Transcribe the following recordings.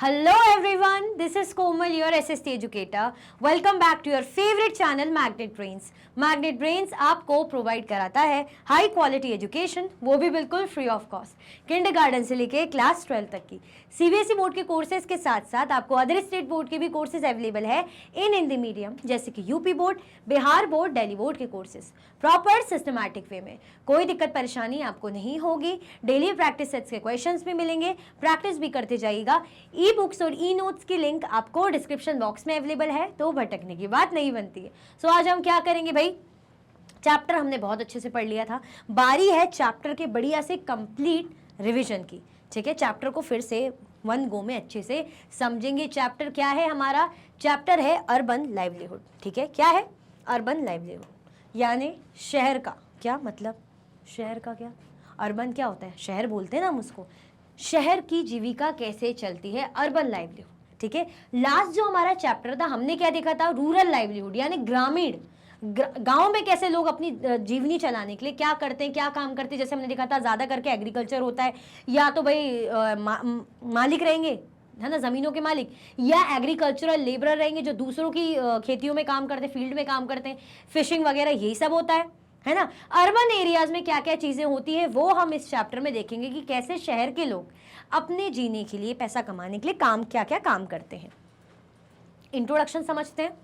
Hello everyone, this is Komal, your SST educator. Welcome back to your favorite channel Magnet Brains. Magnet Brains आपको provide कराता है high quality education, वो भी बिल्कुल free of cost. Kindergarten से लेके class 12 तक की सीबीएसई बोर्ड के कोर्सेज के साथ साथ आपको अदर स्टेट बोर्ड के भी कोर्सेज अवेलेबल है इन हिंदी मीडियम, जैसे कि UP board, Bihar board, Delhi board के कोर्सेज प्रॉपर सिस्टमैटिक वे में। कोई दिक्कत परेशानी आपको नहीं होगी। डेली प्रैक्टिस सेट्स के क्वेश्चंस भी मिलेंगे, प्रैक्टिस भी करते जाइएगा। ई बुक्स और ई नोट्स की लिंक आपको डिस्क्रिप्शन बॉक्स में अवेलेबल है, तो भटकने की बात नहीं बनती है। सो आज हम क्या करेंगे भाई, चैप्टर हमने बहुत अच्छे से पढ़ लिया था, बारी है चैप्टर के बढ़िया से कंप्लीट रिवीजन की। ठीक है, चैप्टर को फिर से वन गो में अच्छे से समझेंगे। चैप्टर क्या है हमारा? चैप्टर है अर्बन लाइवलीहुड। ठीक है, क्या है? अर्बन लाइवलीहुड यानी शहर का क्या मतलब, शहर का क्या, अर्बन क्या होता है, शहर बोलते हैं ना हम उसको। शहर की जीविका कैसे चलती है, अर्बन लाइवलीहुड। ठीक है, लास्ट जो हमारा चैप्टर था हमने क्या देखा था? रूरल लाइवलीहुड यानी ग्रामीण, गांव में कैसे लोग अपनी जीवनी चलाने के लिए क्या करते हैं, क्या काम करते हैं। जैसे हमने देखा था ज्यादा करके एग्रीकल्चर होता है, या तो भाई मालिक रहेंगे, है ना, जमीनों के मालिक, या एग्रीकल्चरल लेबरर रहेंगे जो दूसरों की खेतियों में काम करते हैं, फील्ड में काम करते हैं, फिशिंग वगैरह यही सब होता है ना। अर्बन एरियाज में क्या क्या चीजें होती है वो हम इस चैप्टर में देखेंगे कि कैसे शहर के लोग अपने जीने के लिए, पैसा कमाने के लिए काम क्या क्या काम करते हैं। इंट्रोडक्शन समझते हैं।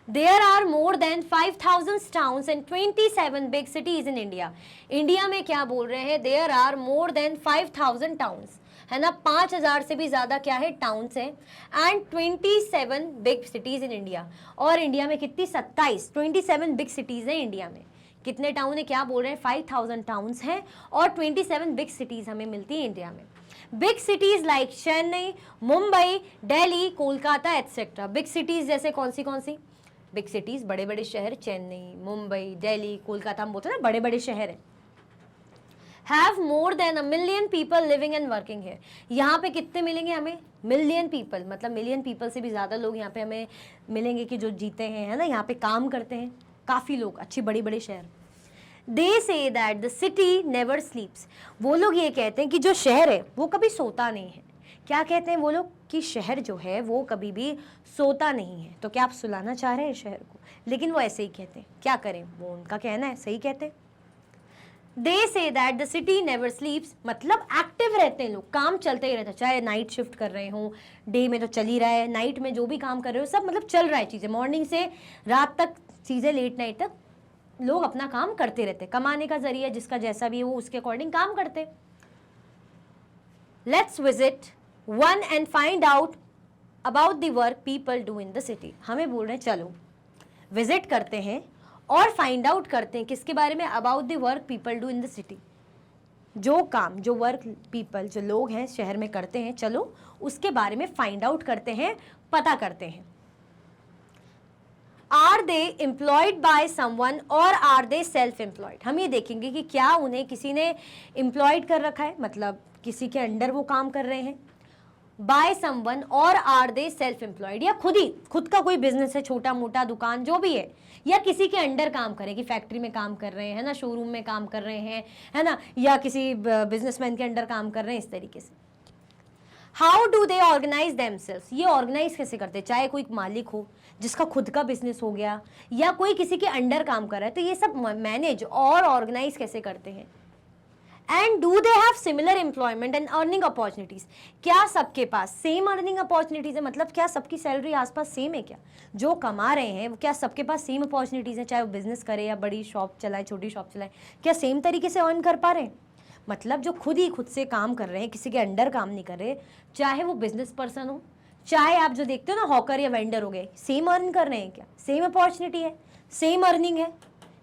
There are more than 5,000 towns and 27 big cities in India. India में क्या बोल रहे हैं? There are more than 5,000 towns, है ना, 5,000 से भी ज्यादा क्या है? टाउन्स हैं, and 27 big cities in India. और इंडिया में कितनी? 27 बिग सिटीज हैं इंडिया में। कितने टाउन है? क्या बोल रहे हैं? 5,000 टाउन्स हैं और 27 बिग सिटीज हमें मिलती है इंडिया में। Big cities like Chennai, Mumbai, Delhi, Kolkata etcetera. Big cities जैसे कौन सी? बिग सिटीज, बड़े बड़े शहर, चेन्नई, मुंबई, दिल्ली, कोलकाता, हम बोलते हैं ना बड़े बड़े शहर हैं। Have more than 1 million people living and working है। यहाँ पे कितने मिलेंगे हमें? मिलियन पीपल, मतलब मिलियन पीपल से भी ज्यादा लोग यहाँ पे हमें मिलेंगे कि जो जीते हैं, है ना, यहाँ पे काम करते हैं काफी लोग, अच्छी बड़ी बड़े शहर। They say that the city never sleeps. वो लोग ये कहते हैं कि जो शहर है वो कभी सोता नहीं है। क्या कहते हैं वो लोग? कि शहर जो है वो कभी भी सोता नहीं है। तो क्या आप सुलाना चाह रहे हैं शहर को? लेकिन वो ऐसे ही कहते हैं, क्या करें, वो उनका कहना है, सही कहते हैं। They say that the city never sleeps, मतलब एक्टिव रहते हैं लोग, काम चलते ही रहता है, चाहे नाइट शिफ्ट कर रहे हो, डे में तो चल ही रहा है, नाइट में जो भी काम कर रहे हो सब मतलब चल रहा है चीजें, मॉर्निंग से रात तक चीजें, लेट नाइट तक लोग अपना काम करते रहते, कमाने का जरिया जिसका जैसा भी है वो उसके अकॉर्डिंग काम करते। Let's visit one and find out about the work people do in the city. हमें बोल रहे हैं चलो विजिट करते हैं और फाइंड आउट करते हैं किसके बारे में? About the work people do in the city. जो काम, जो वर्क पीपल, जो लोग हैं शहर में करते हैं, चलो उसके बारे में फाइंड आउट करते हैं, पता करते हैं। Are they employed by someone or are they self employed. हम ये देखेंगे कि क्या उन्हें किसी ने एम्प्लॉयड कर रखा है, मतलब किसी के अंडर वो काम कर रहे हैं, bye someone, or are they self employed, या खुद का कोई बिजनेस है, छोटा मोटा दुकान जो भी है, या किसी के अंडर काम करे, कि फैक्ट्री में काम कर रहे हैं ना, शोरूम में काम कर रहे हैं, है ना, या किसी बिजनेसमैन के अंडर काम कर रहे हैं, इस तरीके से। How do they organize themselves, ये ऑर्गेनाइज कैसे करते हैं? चाहे कोई मालिक हो जिसका खुद का बिजनेस हो गया, या कोई किसी के अंडर काम कर रहा है, तो ये सब मैनेज और ऑर्गेनाइज कैसे करते हैं। And do they have similar employment and earning opportunities, क्या सबके पास सेम अर्निंग अपॉर्चुनिटीज है, मतलब क्या सबकी सैलरी आसपास सेम है? क्या जो कमा रहे हैं क्या सबके पास सेम अपॉर्चुनिटीज है? चाहे वो बिजनेस करे या बड़ी शॉप चलाए, छोटी शॉप चलाए, क्या सेम तरीके से अर्न कर पा रहे हैं? मतलब जो खुद से काम कर रहे हैं, किसी के अंडर काम नहीं कर रहे, चाहे वो बिजनेस पर्सन हो, चाहे आप जो देखते हो ना हॉकर या वेंडर हो गए, सेम अर्न कर रहे हैं क्या? सेम अपॉर्चुनिटी है, सेम अर्निंग है?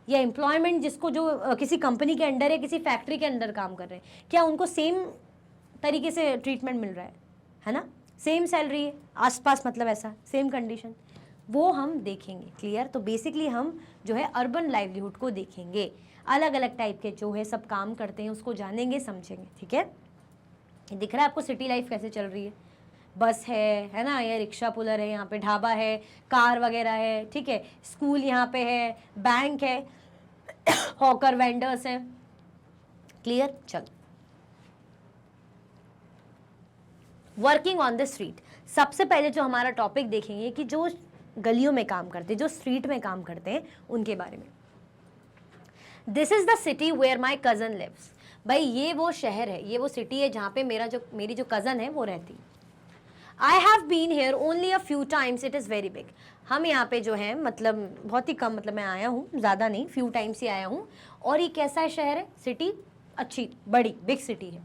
या एम्प्लॉयमेंट जिसको जो किसी कंपनी के अंडर है, किसी फैक्ट्री के अंडर काम कर रहे हैं, क्या उनको सेम तरीके से ट्रीटमेंट मिल रहा है ना? सेम सैलरी है आसपास, मतलब ऐसा सेम कंडीशन, वो हम देखेंगे। क्लियर? तो बेसिकली हम जो है अर्बन लाइवलीहुड को देखेंगे, अलग अलग टाइप के जो है सब काम करते हैं उसको जानेंगे, समझेंगे। ठीक है, दिख रहा है आपको सिटी लाइफ कैसे चल रही है? बस है ना, या रिक्शा पुलर है, यहाँ पे ढाबा है, कार वगैरह है, ठीक है, स्कूल यहाँ पे है, बैंक है, हॉकर वेंडर्स हैं। क्लियर? चलो वर्किंग ऑन द स्ट्रीट। सबसे पहले जो हमारा टॉपिक देखेंगे कि जो गलियों में काम करते हैं, जो स्ट्रीट में काम करते हैं, उनके बारे में। This is the city where my cousin lives. भाई ये वो शहर है, ये वो सिटी है जहाँ पे मेरी जो कज़न है वो रहती है। I have been here only a few times, it is very big. हम यहाँ पे जो है मतलब बहुत ही कम, मतलब मैं आया हूँ, ज़्यादा नहीं, फ्यू टाइम्स ही आया हूँ। और ये कैसा है शहर है, सिटी अच्छी बड़ी बिग सिटी है।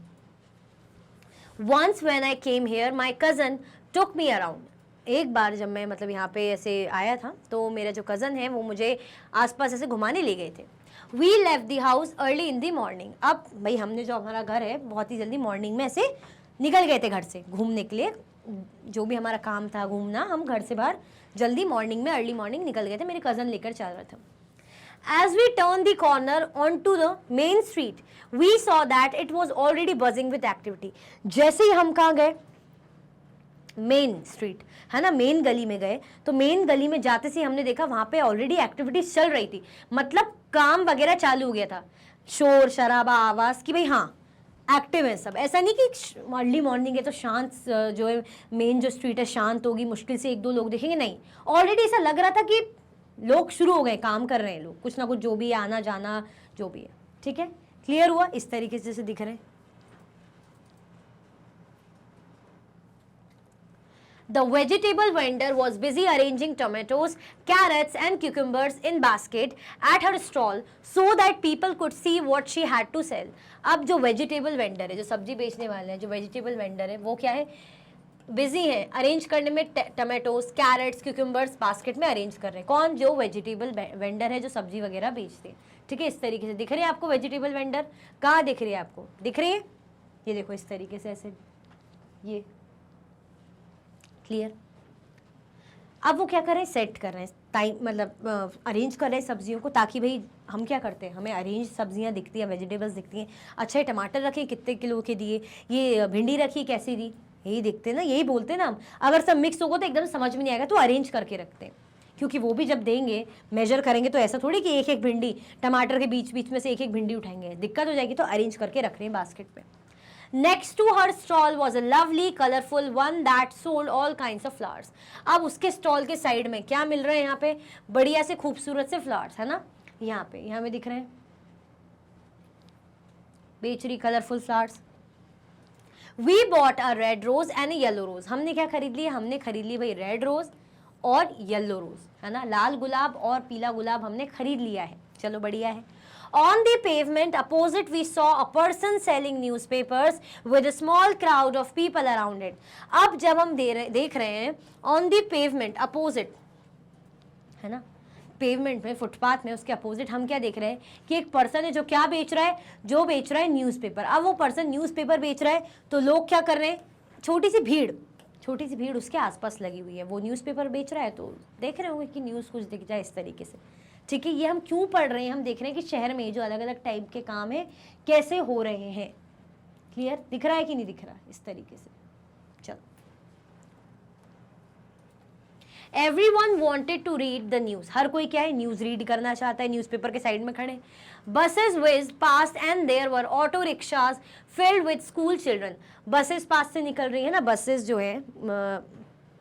Once when I came here my cousin took me around. एक बार जब मैं मतलब यहाँ पे ऐसे आया था तो मेरा जो कज़न है वो मुझे आसपास ऐसे घुमाने ले गए थे। We left the house early in the morning. अब भाई हमने जो हमारा घर है बहुत ही जल्दी मॉर्निंग में ऐसे निकल गए थे घर से घूमने के लिए, जो भी हमारा काम था घूमना, हम घर से बाहर जल्दी मॉर्निंग में अर्ली मॉर्निंग निकल गए थे, मेरे कज़न लेकर चल रहा था। As we turned the corner onto the main street, we saw that it was already buzzing with activity. जैसे ही हम कहाँ गए, मेन स्ट्रीट है ना, मेन गली में गए, तो मेन गली में जाते से हमने देखा वहाँ पे ऑलरेडी एक्टिविटीज चल रही थी, मतलब काम वगैरह चालू हो गया था, शोर शराबा आवाज़ कि भाई हाँ एक्टिव है सब। ऐसा नहीं कि अर्ली मॉर्निंग है तो शांत जो है मेन जो स्ट्रीट है शांत होगी, मुश्किल से एक दो लोग दिखेंगे, नहीं, ऑलरेडी ऐसा लग रहा था कि लोग शुरू हो गए, काम कर रहे हैं लोग, कुछ ना कुछ जो भी है, आना जाना जो भी है। ठीक है, क्लियर हुआ? इस तरीके से जैसे दिख रहे हैं। The vegetable vendor was busy arranging tomatoes, carrots and cucumbers in basket at her stall so that people could see what she had to sell. अब जो वेजिटेबल वेंडर है, जो सब्जी बेचने वाले हैं, जो वेजिटेबल वेंडर है वो क्या है, बिजी है अरेंज करने में, टमाटोज कैरेट्स क्यूकम्बर्स बास्केट में अरेंज कर रहे हैं। कौन? जो वेजिटेबल वेंडर है, जो सब्जी वगैरह बेचते हैं। ठीक है, इस तरीके से दिख रहे हैं आपको वेजिटेबल वेंडर, कहाँ दिख रही है आपको, दिख रही है, ये देखो इस तरीके से ऐसे, ये क्लियर। अब वो क्या कर रहे हैं, सेट कर रहे हैं टाइम, मतलब अरेंज कर रहे हैं सब्जियों को, ताकि भाई हम क्या करते हैं, हमें अरेंज सब्जियां दिखती हैं, वेजिटेबल्स दिखती हैं, अच्छा ये टमाटर रखे कितने किलो के दिए, ये भिंडी रखी कैसी दी, यही देखते हैं ना, यही बोलते हैं ना हम। अगर सब मिक्स होगा तो एकदम समझ में नहीं आएगा, तो अरेंज करके रखते हैं, क्योंकि वो भी जब देंगे मेजर करेंगे तो ऐसा थोड़ी कि एक एक भिंडी टमाटर के बीच बीच में से एक एक भिंडी उठाएंगे, दिक्कत हो जाएगी, तो अरेंज करके रख रहे हैं बास्केट पे। Next to her stall was a lovely colorful one that sold all kinds of flowers. अब उसके स्टॉल के साइड में क्या मिल रहा है, यहाँ पे बढ़िया से खूबसूरत से फ्लावर्स है ना, यहाँ पे यहाँ में दिख रहे हैं, बेच रही colourful flowers. We bought a red rose and a yellow rose. हमने क्या खरीद लिया, हमने खरीद ली भाई रेड रोज और येलो रोज, है ना, लाल गुलाब और पीला गुलाब हमने खरीद लिया है, चलो बढ़िया है। On the pavement opposite we saw a person selling newspapers with a small crowd of people around it. अब जब हम देख रहे हैं on the pavement opposite, है ना, पेवमेंट में, फुटपाथ में, उसके अपोजिट हम क्या देख रहे हैं कि एक पर्सन है जो क्या बेच रहा है, जो बेच रहा है न्यूज़पेपर। अब वो पर्सन न्यूज़पेपर बेच रहा है तो लोग क्या कर रहे हैं, छोटी सी भीड़ उसके आसपास लगी हुई है, वो न्यूज़पेपर बेच रहा है तो देख रहे होंगे कि न्यूज़ कुछ दिख जाए इस तरीके से। ठीक है, ये हम क्यों पढ़ रहे हैं, हम देख रहे हैं कि शहर में जो अलग अलग टाइप के काम है कैसे हो रहे हैं। क्लियर दिख रहा है कि नहीं दिख रहा, इस तरीके से। चलो, Everyone wanted to read the news. हर कोई क्या है, न्यूज़ रीड करना चाहता है, न्यूज़पेपर के साइड में खड़े। Buses whizzed past and there were auto rickshaws filled with school children. Buses पास से निकल रही है ना, बसेस जो है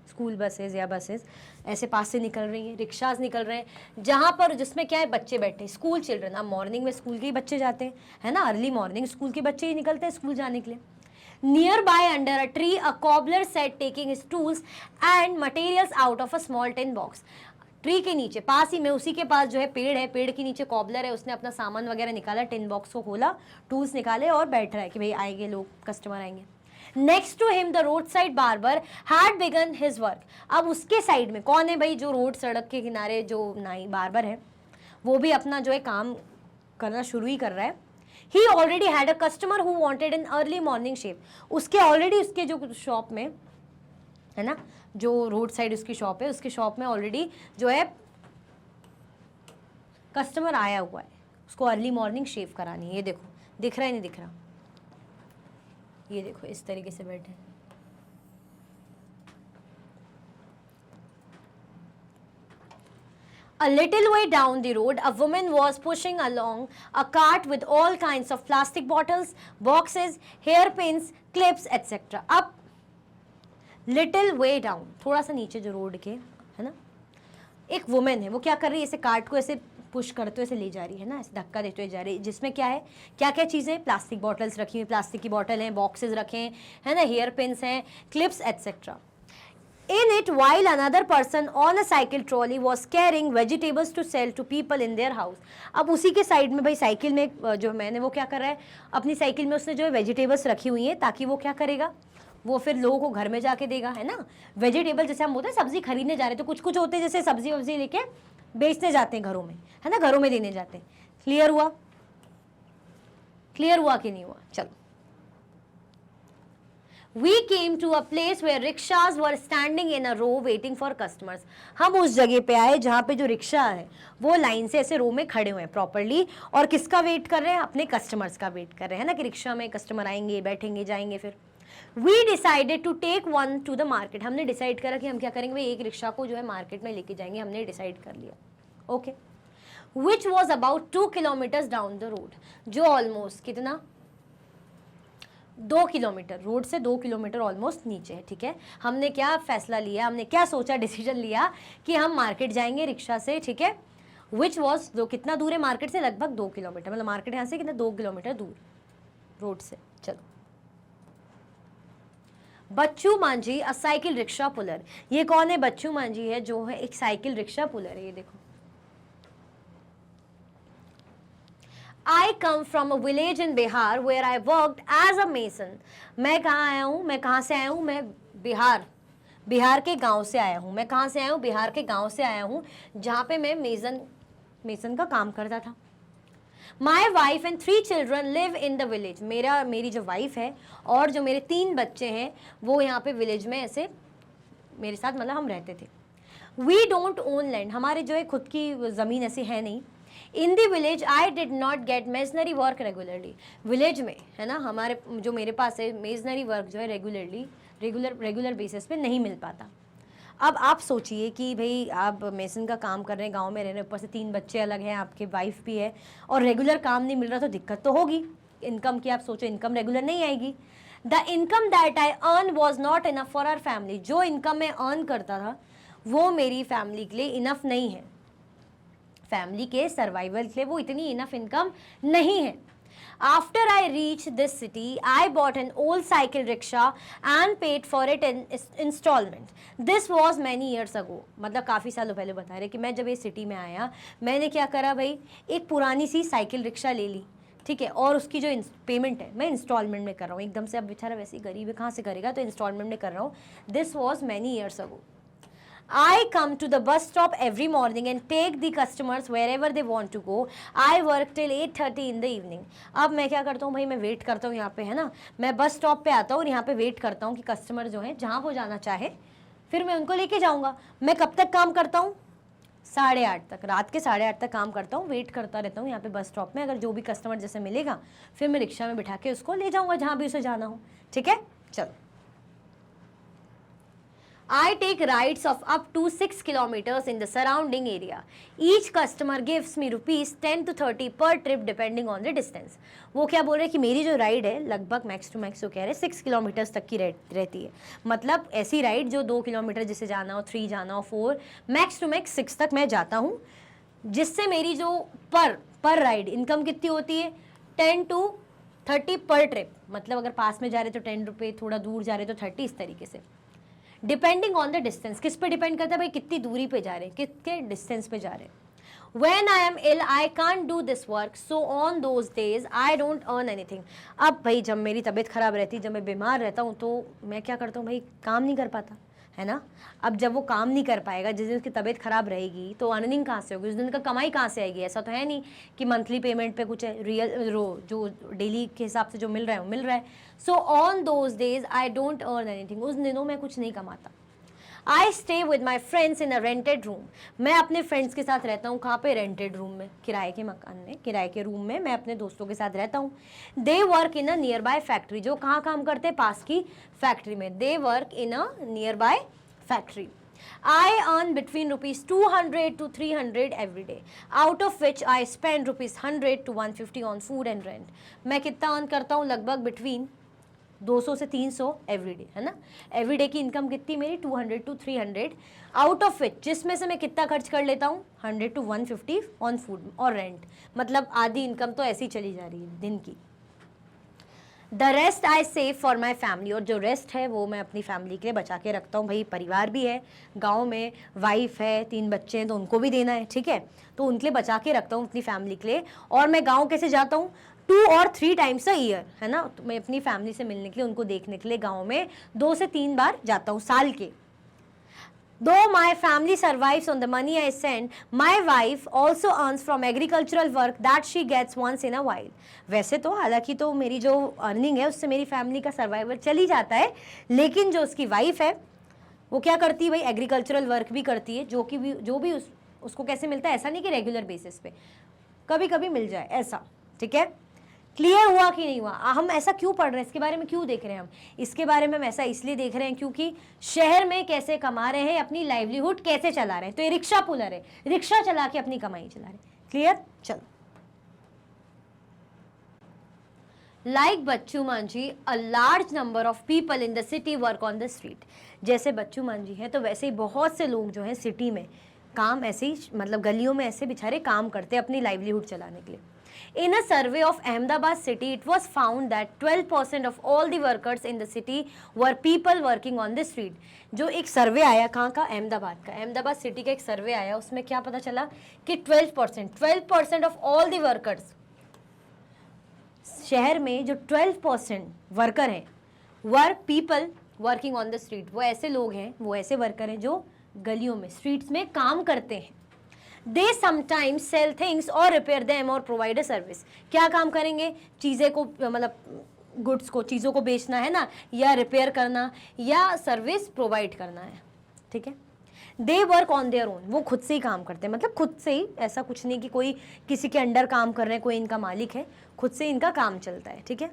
स्कूल बसेस या बसेस ऐसे पास से निकल रही हैं, रिक्शाज निकल रहे हैं, जहाँ पर जिसमें क्या है बच्चे बैठे, स्कूल चिल्ड्रन। अब मॉर्निंग में स्कूल के ही बच्चे जाते हैं, है ना, अर्ली मॉर्निंग स्कूल के बच्चे ही निकलते हैं स्कूल जाने के लिए। Nearby under a tree a cobbler sat taking his tools and materials out of a small tin box. Tree के नीचे पास ही में, उसी के पास जो है पेड़ है, पेड़ के नीचे कॉबलर है, उसने अपना सामान वगैरह निकाला, टिन बॉक्स को खोला, टूल्स निकाले और बैठ रहा है कि भाई आएंगे लोग, कस्टमर आएंगे। Next to him the road side barber had begun his work. अब उसके साइड में कौन है भाई, जो रोड सड़क के किनारे जो नाई बार्बर है वो भी अपना जो है काम करना शुरू ही कर रहा है। He already had a customer who wanted an early morning shave. उसके ऑलरेडी उसके जो शॉप में है ना, जो रोड साइड उसकी शॉप है, उसके शॉप में ऑलरेडी जो है कस्टमर आया हुआ है, उसको अर्ली मॉर्निंग शेव करानी है। ये देखो दिख रहा है नहीं दिख रहा, ये देखो इस तरीके से बैठे। A little way down the road, a woman was pushing along a cart with all kinds of plastic bottles, boxes, hairpins, clips, etc. अब लिटिल वे डाउन, थोड़ा सा नीचे जो रोड के, है ना, एक वुमेन है, वो क्या कर रही है, ऐसे कार्ट को ऐसे पुश करते हुए ऐसे ले जा रही है ना, ऐसे धक्का देते हुए जा रही है, जिसमें क्या है, क्या क्या चीज़ें, प्लास्टिक बॉटल्स रखी हुई, प्लास्टिक की बॉटल हैं, बॉक्सेस रखे हैं, है ना, हेयर पिन्स हैं, clips etcetera. In it, while another person on a cycle trolley was carrying vegetables to sell to people in their house. अब उसी के साइड में भाई साइकिल में जो मैंने वो क्या कर रहा है, अपनी साइकिल में उसने जो है वेजिटेबल्स रखी हुई हैं, ताकि वो क्या करेगा, वो फिर लोगों को घर में जाके देगा, है ना. वेजिटेबल जैसे हम होते हैं सब्जी खरीदने जा रहे, तो कुछ कुछ होते हैं जैसे सब्जी वब्जी लेके बेचने जाते हैं घरों में, है ना, घरों में देने जाते हैं. क्लियर हुआ, क्लियर हुआ कि नहीं हुआ? चलो. We came to a place where rickshaws were standing in a row waiting for customers. हम उस जगह पे आए जहाँ पे जो रिक्शा है वो लाइन से ऐसे रो में खड़े हुए हैं प्रॉपरली, और किसका वेट कर रहे हैं, अपने कस्टमर्स का वेट कर रहे हैं ना, कि रिक्शा में कस्टमर आएंगे, बैठेंगे, जाएंगे. फिर We decided to take one to the market. हमने डिसाइड करा कि हम क्या करेंगे भाई, एक रिक्शा को जो है मार्केट में लेके जाएंगे, हमने डिसाइड कर लिया. Okay. Which was about 2 kilometers down the road. जो ऑलमोस्ट कितना, 2 किलोमीटर, रोड से 2 किलोमीटर ऑलमोस्ट नीचे है. ठीक है, हमने क्या फैसला लिया, हमने क्या सोचा, डिसीजन लिया कि हम मार्केट जाएंगे रिक्शा से. ठीक है, विच वॉज, जो कितना दूर है मार्केट से, लगभग 2 किलोमीटर, मतलब मार्केट यहाँ से कितना, 2 किलोमीटर दूर रोड से. चलो. Bachchu Manjhi a cycle rickshaw puller. ये कौन है, बच्चू मांझी है जो है एक साइकिल रिक्शा पुलर है. ये देखो, I come from a village in Bihar where I worked as a mason. मैं कहाँ आया हूँ, मैं कहाँ से आया हूँ, मैं बिहार के गांव से आया हूँ. मैं कहाँ से आया हूँ, बिहार के गांव से आया हूँ, जहाँ पे मैं मेसन का काम करता था. My wife and 3 children live in the village. मेरी जो वाइफ है और जो मेरे 3 बच्चे हैं वो यहाँ पे विलेज में ऐसे मेरे साथ, मतलब हम रहते थे. We don't own land. हमारे जो है खुद की ज़मीन ऐसी है नहीं. In the village I did not get masonry work regularly. Village में, है ना, हमारे जो मेरे पास है मेजनरी वर्क जो है रेगुलर बेसिस पे नहीं मिल पाता. अब आप सोचिए कि भाई आप मेसन का काम कर रहे हैं, गांव में रह रहे हैं, ऊपर से 3 बच्चे अलग हैं, आपके वाइफ भी है, और रेगुलर काम नहीं मिल रहा, तो दिक्कत तो होगी इनकम की. आप सोचो इनकम रेगुलर नहीं आएगी. The income that I earn was not enough for our family. जो इनकम मैं अर्न करता था वो मेरी फैमिली के लिए इनफ नहीं है, फैमिली के सर्वाइवल के लिए वो इतनी इनफ इनकम नहीं है. After I reach this city I bought an old cycle rickshaw and paid for it in installment. This was many years ago. मतलब काफ़ी सालों पहले बता रहे कि मैं जब ये सिटी में आया, मैंने क्या करा भाई, एक पुरानी सी साइकिल रिक्शा ले ली. ठीक है, और उसकी जो पेमेंट है मैं इंस्टॉलमेंट में कर रहा हूँ. एकदम से अब बेचारा वैसे ही गरीब है, कहाँ से करेगा, तो इंस्टॉलमेंट में कर रहा हूँ. This was many years ago. I come to the bus stop every morning and take the customers wherever they want to go. I work till 8:30 in the evening. अब मैं क्या करता हूँ भाई, मैं वेट करता हूँ यहाँ पे, है ना, मैं बस स्टॉप पे आता हूँ और यहाँ पे वेट करता हूँ कि कस्टमर जो है जहाँ वो जाना चाहे फिर मैं उनको लेके जाऊँगा. मैं कब तक काम करता हूँ, 8:30 तक, रात के 8:30 तक काम करता हूँ. वेट करता रहता हूँ यहाँ पे बस स्टॉप में. अगर जो भी कस्टमर जैसे मिलेगा फिर मैं रिक्शा में बिठा के उसको ले जाऊँगा जहाँ भी उसे जाना हो. ठीक है, चलो. I take rides of up to 6 kilometers in the surrounding area. Each customer gives me rupees 10 to 30 per trip depending on the distance. वो क्या बोल रहे हैं कि मेरी जो राइड है लगभग मैक्स टू मैक्स, वो कह रहे हैं 6 किलोमीटर्स तक की रहती है. मतलब ऐसी राइड जो 2 किलोमीटर जिसे जाना हो, 3 जाना हो, 4, मैक्स टू मैक्स 6 तक मैं जाता हूँ, जिससे मेरी जो पर राइड इनकम कितनी होती है, 10 to 30 पर ट्रिप. मतलब अगर पास में जा रहे तो 10 रुपये, थोड़ा दूर जा रहे तो 30, इस तरीके से. डिपेंडिंग ऑन द डिस्टेंस, किस पे डिपेंड करता है भाई, कितनी दूरी पे जा रहे हैं, कितने डिस्टेंस पे जा रहे हैं. When I am ill, I can't do this work, so on those days I don't earn anything. अब भाई जब मेरी तबीयत ख़राब रहती है, जब मैं बीमार रहता हूँ, तो मैं क्या करता हूँ भाई, काम नहीं कर पाता, है ना. अब जब वो काम नहीं कर पाएगा, जिस दिन उसकी तबीयत ख़राब रहेगी, तो अर्निंग कहाँ से होगी, उस दिन का कमाई कहाँ से आएगी. ऐसा तो है नहीं कि मंथली पेमेंट पे कुछ है, रियल जो डेली के हिसाब से जो मिल रहा है वो मिल रहा है. So on those days I don't earn anything. उस दिनों मैं कुछ नहीं कमाता. I stay with my friends in a rented room. मैं अपने फ्रेंड्स के साथ रहता हूँ. कहाँ पे, रेंटेड रूम में, किराए के मकान में, किराए के रूम में मैं अपने दोस्तों के साथ रहता हूँ. They work in a near by factory. जो कहाँ काम करते हैं, पास की फैक्ट्री में. They work in a near by factory. I earn between rupees 200 to 300 every day, out of which I spend rupees 100 to 150 on food and rent. मैं कितना earn करता हूँ, लगभग between 200 से 300 एवरीडे, है ना। एवरीडे की इनकम कितनी मेरी 200 to 300, आउट ऑफ इट जिसमें से मैं कितना खर्च कर लेता हूँ 100 to 150 ऑन फूड और रेंट, मतलब आधी इनकम तो ऐसी चली जा रही है दिन की। The rest I save for my family, और जो रेस्ट है वो मैं अपनी फैमिली के लिए बचा के रखता हूँ। भाई परिवार भी है, गांव में वाइफ है, 3 बच्चे हैं, तो उनको भी देना है, ठीक है, तो उनके लिए बचा के रखता हूँ अपनी फैमिली के लिए। और मैं गांव कैसे जाता हूँ 2 or 3 टाइम्स अ ईयर, है ना, तो मैं अपनी फैमिली से मिलने के लिए, उनको देखने के लिए गाँव में 2 से 3 बार जाता हूँ साल के। Though my family survives on the money I send, my wife also earns from agricultural work that she gets once in a while. वैसे तो हालांकि तो मेरी जो अर्निंग है उससे मेरी फैमिली का सर्वाइवल चल ही जाता है, लेकिन जो उसकी वाइफ है वो क्या करती है भाई, एग्रीकल्चरल वर्क भी करती है, जो भी उसको कैसे मिलता है, ऐसा नहीं कि रेगुलर बेसिस पे, कभी कभी मिल जाए ऐसा, ठीक है। क्लियर हुआ कि नहीं हुआ? हम ऐसा क्यों पढ़ रहे हैं, इसके बारे में क्यों देख रहे हैं हम? इसके बारे में हम ऐसा इसलिए देख रहे हैं क्योंकि शहर में कैसे कमा रहे हैं, अपनी लाइवलीहुड कैसे चला रहे हैं। तो ये रिक्शा पुलर है, रिक्शा चला के अपनी कमाई चला रहे हैं। क्लियर? चलो। Like Bachchu Manjhi, a large number of people in the city work on the street. जैसे बच्चू मांझी हैं तो वैसे ही बहुत से लोग जो हैं सिटी में काम ऐसे ही, मतलब गलियों में ऐसे बेचारे काम करते हैं अपनी लाइवलीहुड चलाने के लिए। In a survey of Ahmedabad city, it was found that 12% of all the workers in the city were people working on the street. जो एक सर्वे आया कहाँ का, अहमदाबाद का, अहमदाबाद सिटी का एक सर्वे आया, उसमें क्या पता चला कि 12% ऑफ ऑल द वर्कर्स, शहर में जो 12% वर्कर हैं, were people working on the street, वो ऐसे लोग हैं, वो ऐसे वर्कर हैं जो गलियों में, स्ट्रीट्स में काम करते हैं। They sometimes sell things or repair them or provide a service. क्या काम करेंगे, चीज़ें को, मतलब गुड्स को, चीज़ों को बेचना है ना, या रिपेयर करना, या सर्विस प्रोवाइड करना है, ठीक है। They work on their own, वो खुद से ही काम करते हैं, मतलब खुद से ही, ऐसा कुछ नहीं कि कोई किसी के अंडर काम कर रहे हैं, कोई इनका मालिक है, खुद से इनका काम चलता है, ठीक है।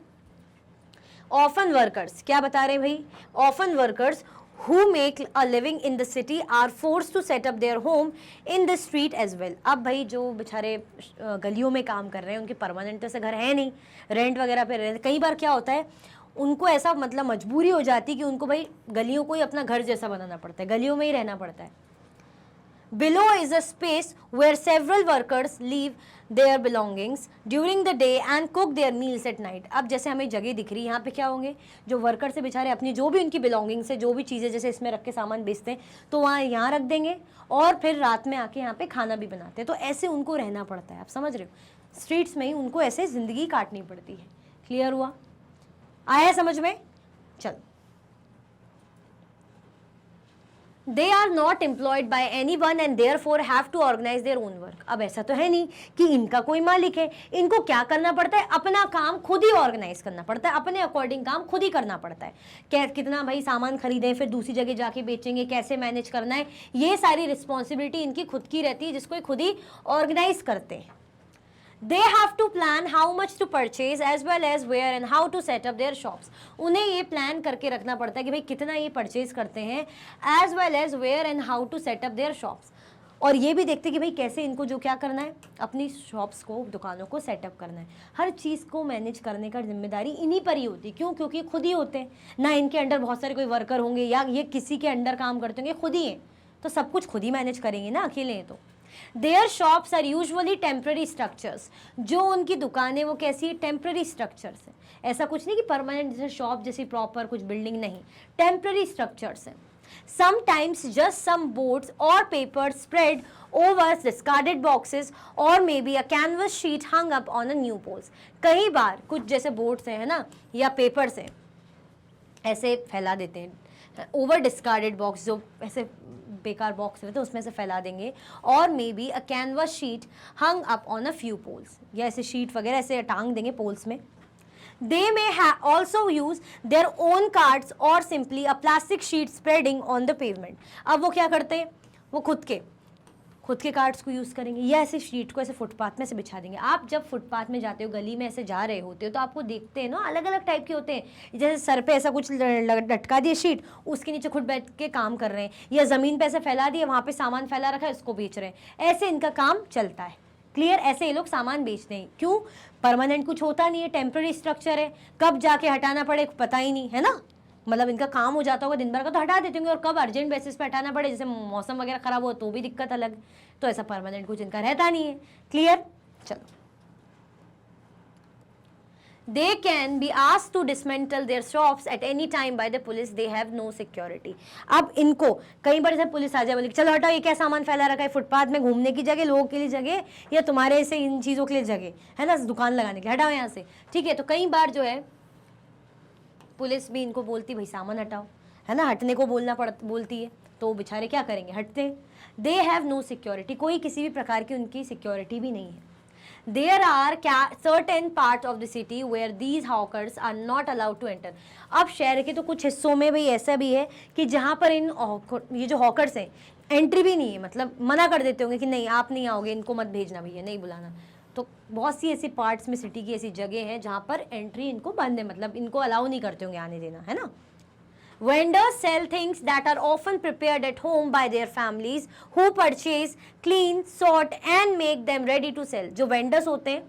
Often workers, क्या बता रहे हैं भाई, often workers who make a living in the city are forced to set up their home in the street as well. अब भाई जो बेचारे गलियों में काम कर रहे हैं, उनके परमानेंट तो से घर है नहीं, रेंट वगैरह पे रहते, कई बार क्या होता है उनको ऐसा, मतलब मजबूरी हो जाती है कि उनको भाई गलियों को ही अपना घर जैसा बनाना पड़ता है, गलियों में ही रहना पड़ता है। Below is a space where several workers leave their belongings during the day and cook their meals at night. अब जैसे हमें जगह दिख रही है, यहाँ पे क्या होंगे, जो वर्कर से बेचारे अपनी जो भी उनकी बिलोंगिंग्स है, जो भी चीज़ें जैसे इसमें रख के सामान बेचते हैं, तो वहाँ यहाँ रख देंगे और फिर रात में आके यहाँ पे खाना भी बनाते हैं। तो ऐसे उनको रहना पड़ता है, आप समझ रहे हो, स्ट्रीट्स में ही उनको ऐसे ज़िंदगी काटनी पड़ती है। क्लियर हुआ? आया समझ में? चलो। They are not employed by anyone and therefore have to organize their own work. अब ऐसा तो है नहीं कि इनका कोई मालिक है, इनको क्या करना पड़ता है, अपना काम खुद ही ऑर्गेनाइज करना पड़ता है, अपने अकॉर्डिंग काम खुद ही करना पड़ता है। कितना भाई सामान खरीदें, फिर दूसरी जगह जाके बेचेंगे, कैसे मैनेज करना है, ये सारी रिस्पॉन्सिबिलिटी इनकी खुद की रहती है, जिसको खुद ही ऑर्गेनाइज करते हैं। They have to plan how much to purchase as well as where and how to set up their shops. उन्हें ये प्लान करके रखना पड़ता है कि भाई कितना ये परचेज करते हैं, as well as where and how to set up their shops. और ये भी देखते कि भाई कैसे इनको जो क्या करना है, अपनी शॉप्स को, दुकानों को सेटअप करना है। हर चीज़ को मैनेज करने का जिम्मेदारी इन्हीं पर ही होती है। क्यों? क्योंकि खुद ही होते हैं ना, इनके अंडर बहुत सारे कोई वर्कर होंगे या ये किसी के अंडर काम करते होंगे, खुद ही हैं, तो सब कुछ खुद ही मैनेज करेंगे ना, अकेले हैं तो। Their shops are usually temporary structures. जो उनकी दुकानें वो कैसी, टेम्पररी स्ट्रक्चर्स है, ऐसा कुछ नहीं कि परमानेंट जैसे शॉप जैसी प्रॉपर कुछ बिल्डिंग, नहीं, टेम्पररी स्ट्रक्चर्स है। Sometimes just some boards or paper spread over discarded boxes or maybe a canvas sheet hung up on a new poles. कई बार कुछ जैसे बोर्ड्स हैं, है ना, या पेपर्स हैं, ऐसे फैला देते हैं, ओवर डिस्कार्डेड बॉक्स, जो ऐसे बेकार बॉक्स रहते हैं उसमें से फैला देंगे, और may be a canvas sheet hung up on a few poles, या ऐसे शीट वगैरह ऐसे टांग देंगे पोल्स में। They may also use their own carts और simply a plastic sheet spreading on the pavement. अब वो क्या करते हैं, वो खुद के कार्ड्स को यूज़ करेंगे, या ऐसे शीट को ऐसे फुटपाथ में से बिछा देंगे। आप जब फुटपाथ में जाते हो, गली में ऐसे जा रहे होते हो, तो आपको देखते हैं ना, अलग अलग टाइप के होते हैं, जैसे सर पे ऐसा कुछ लटका दिए शीट, उसके नीचे खुद बैठ के काम कर रहे हैं, या ज़मीन पे ऐसे फैला दिए, वहाँ पे सामान फैला रखा है, उसको बेच रहे हैं, ऐसे इनका काम चलता है। क्लियर, ऐसे ये लोग सामान बेचते हैं। क्यों? परमानेंट कुछ होता नहीं है, टेम्पररी स्ट्रक्चर है, कब जाके हटाना पड़े पता ही नहीं है ना, मतलब इनका काम हो जाता होगा दिन भर का तो हटा देते होंगे, और कब अर्जेंट बेसिस पे हटाना पड़े, जैसे मौसम वगैरह खराब हो तो भी दिक्कत अलग, तो ऐसा परमानेंट कुछ इनका रहता नहीं है। क्लियर, चलो। They can be asked to dismantle their shops at any time by the police. They have no security. अब इनको कई बार जैसे पुलिस आ जाए, बोले चलो हटाओ, ये क्या सामान फैला रखा है, फुटपाथ में घूमने की जगह, लोगों के लिए जगह, या तुम्हारे से इन चीज़ों के लिए जगह है ना, दुकान लगाने के लिए, हटाओ यहाँ से, ठीक है। तो कई बार जो है पुलिस भी इनको बोलती भाई सामान हटाओ, है ना, हटने को बोलती है, तो बेचारे क्या करेंगे, हटते हैं। दे हैव नो सिक्योरिटी, कोई किसी भी प्रकार की उनकी सिक्योरिटी भी नहीं है। There are certain parts of the city where these hawkers are not allowed to enter. अब शहर के तो कुछ हिस्सों में भाई ऐसा भी है कि जहाँ पर ये जो हॉकर्स हैं एंट्री भी नहीं है, मतलब मना कर देते होंगे कि नहीं आप नहीं आओगे, इनको मत भेजना भैया, नहीं बुलाना। तो बहुत सी ऐसी पार्ट्स में सिटी की ऐसी जगह है जहाँ पर एंट्री इनको बंद है, मतलब इनको अलाउ नहीं करते होंगे आने देना, है ना। Vendors sell things that are often prepared at home by their families who purchase, clean, sort and make them ready to sell. जो vendors होते हैं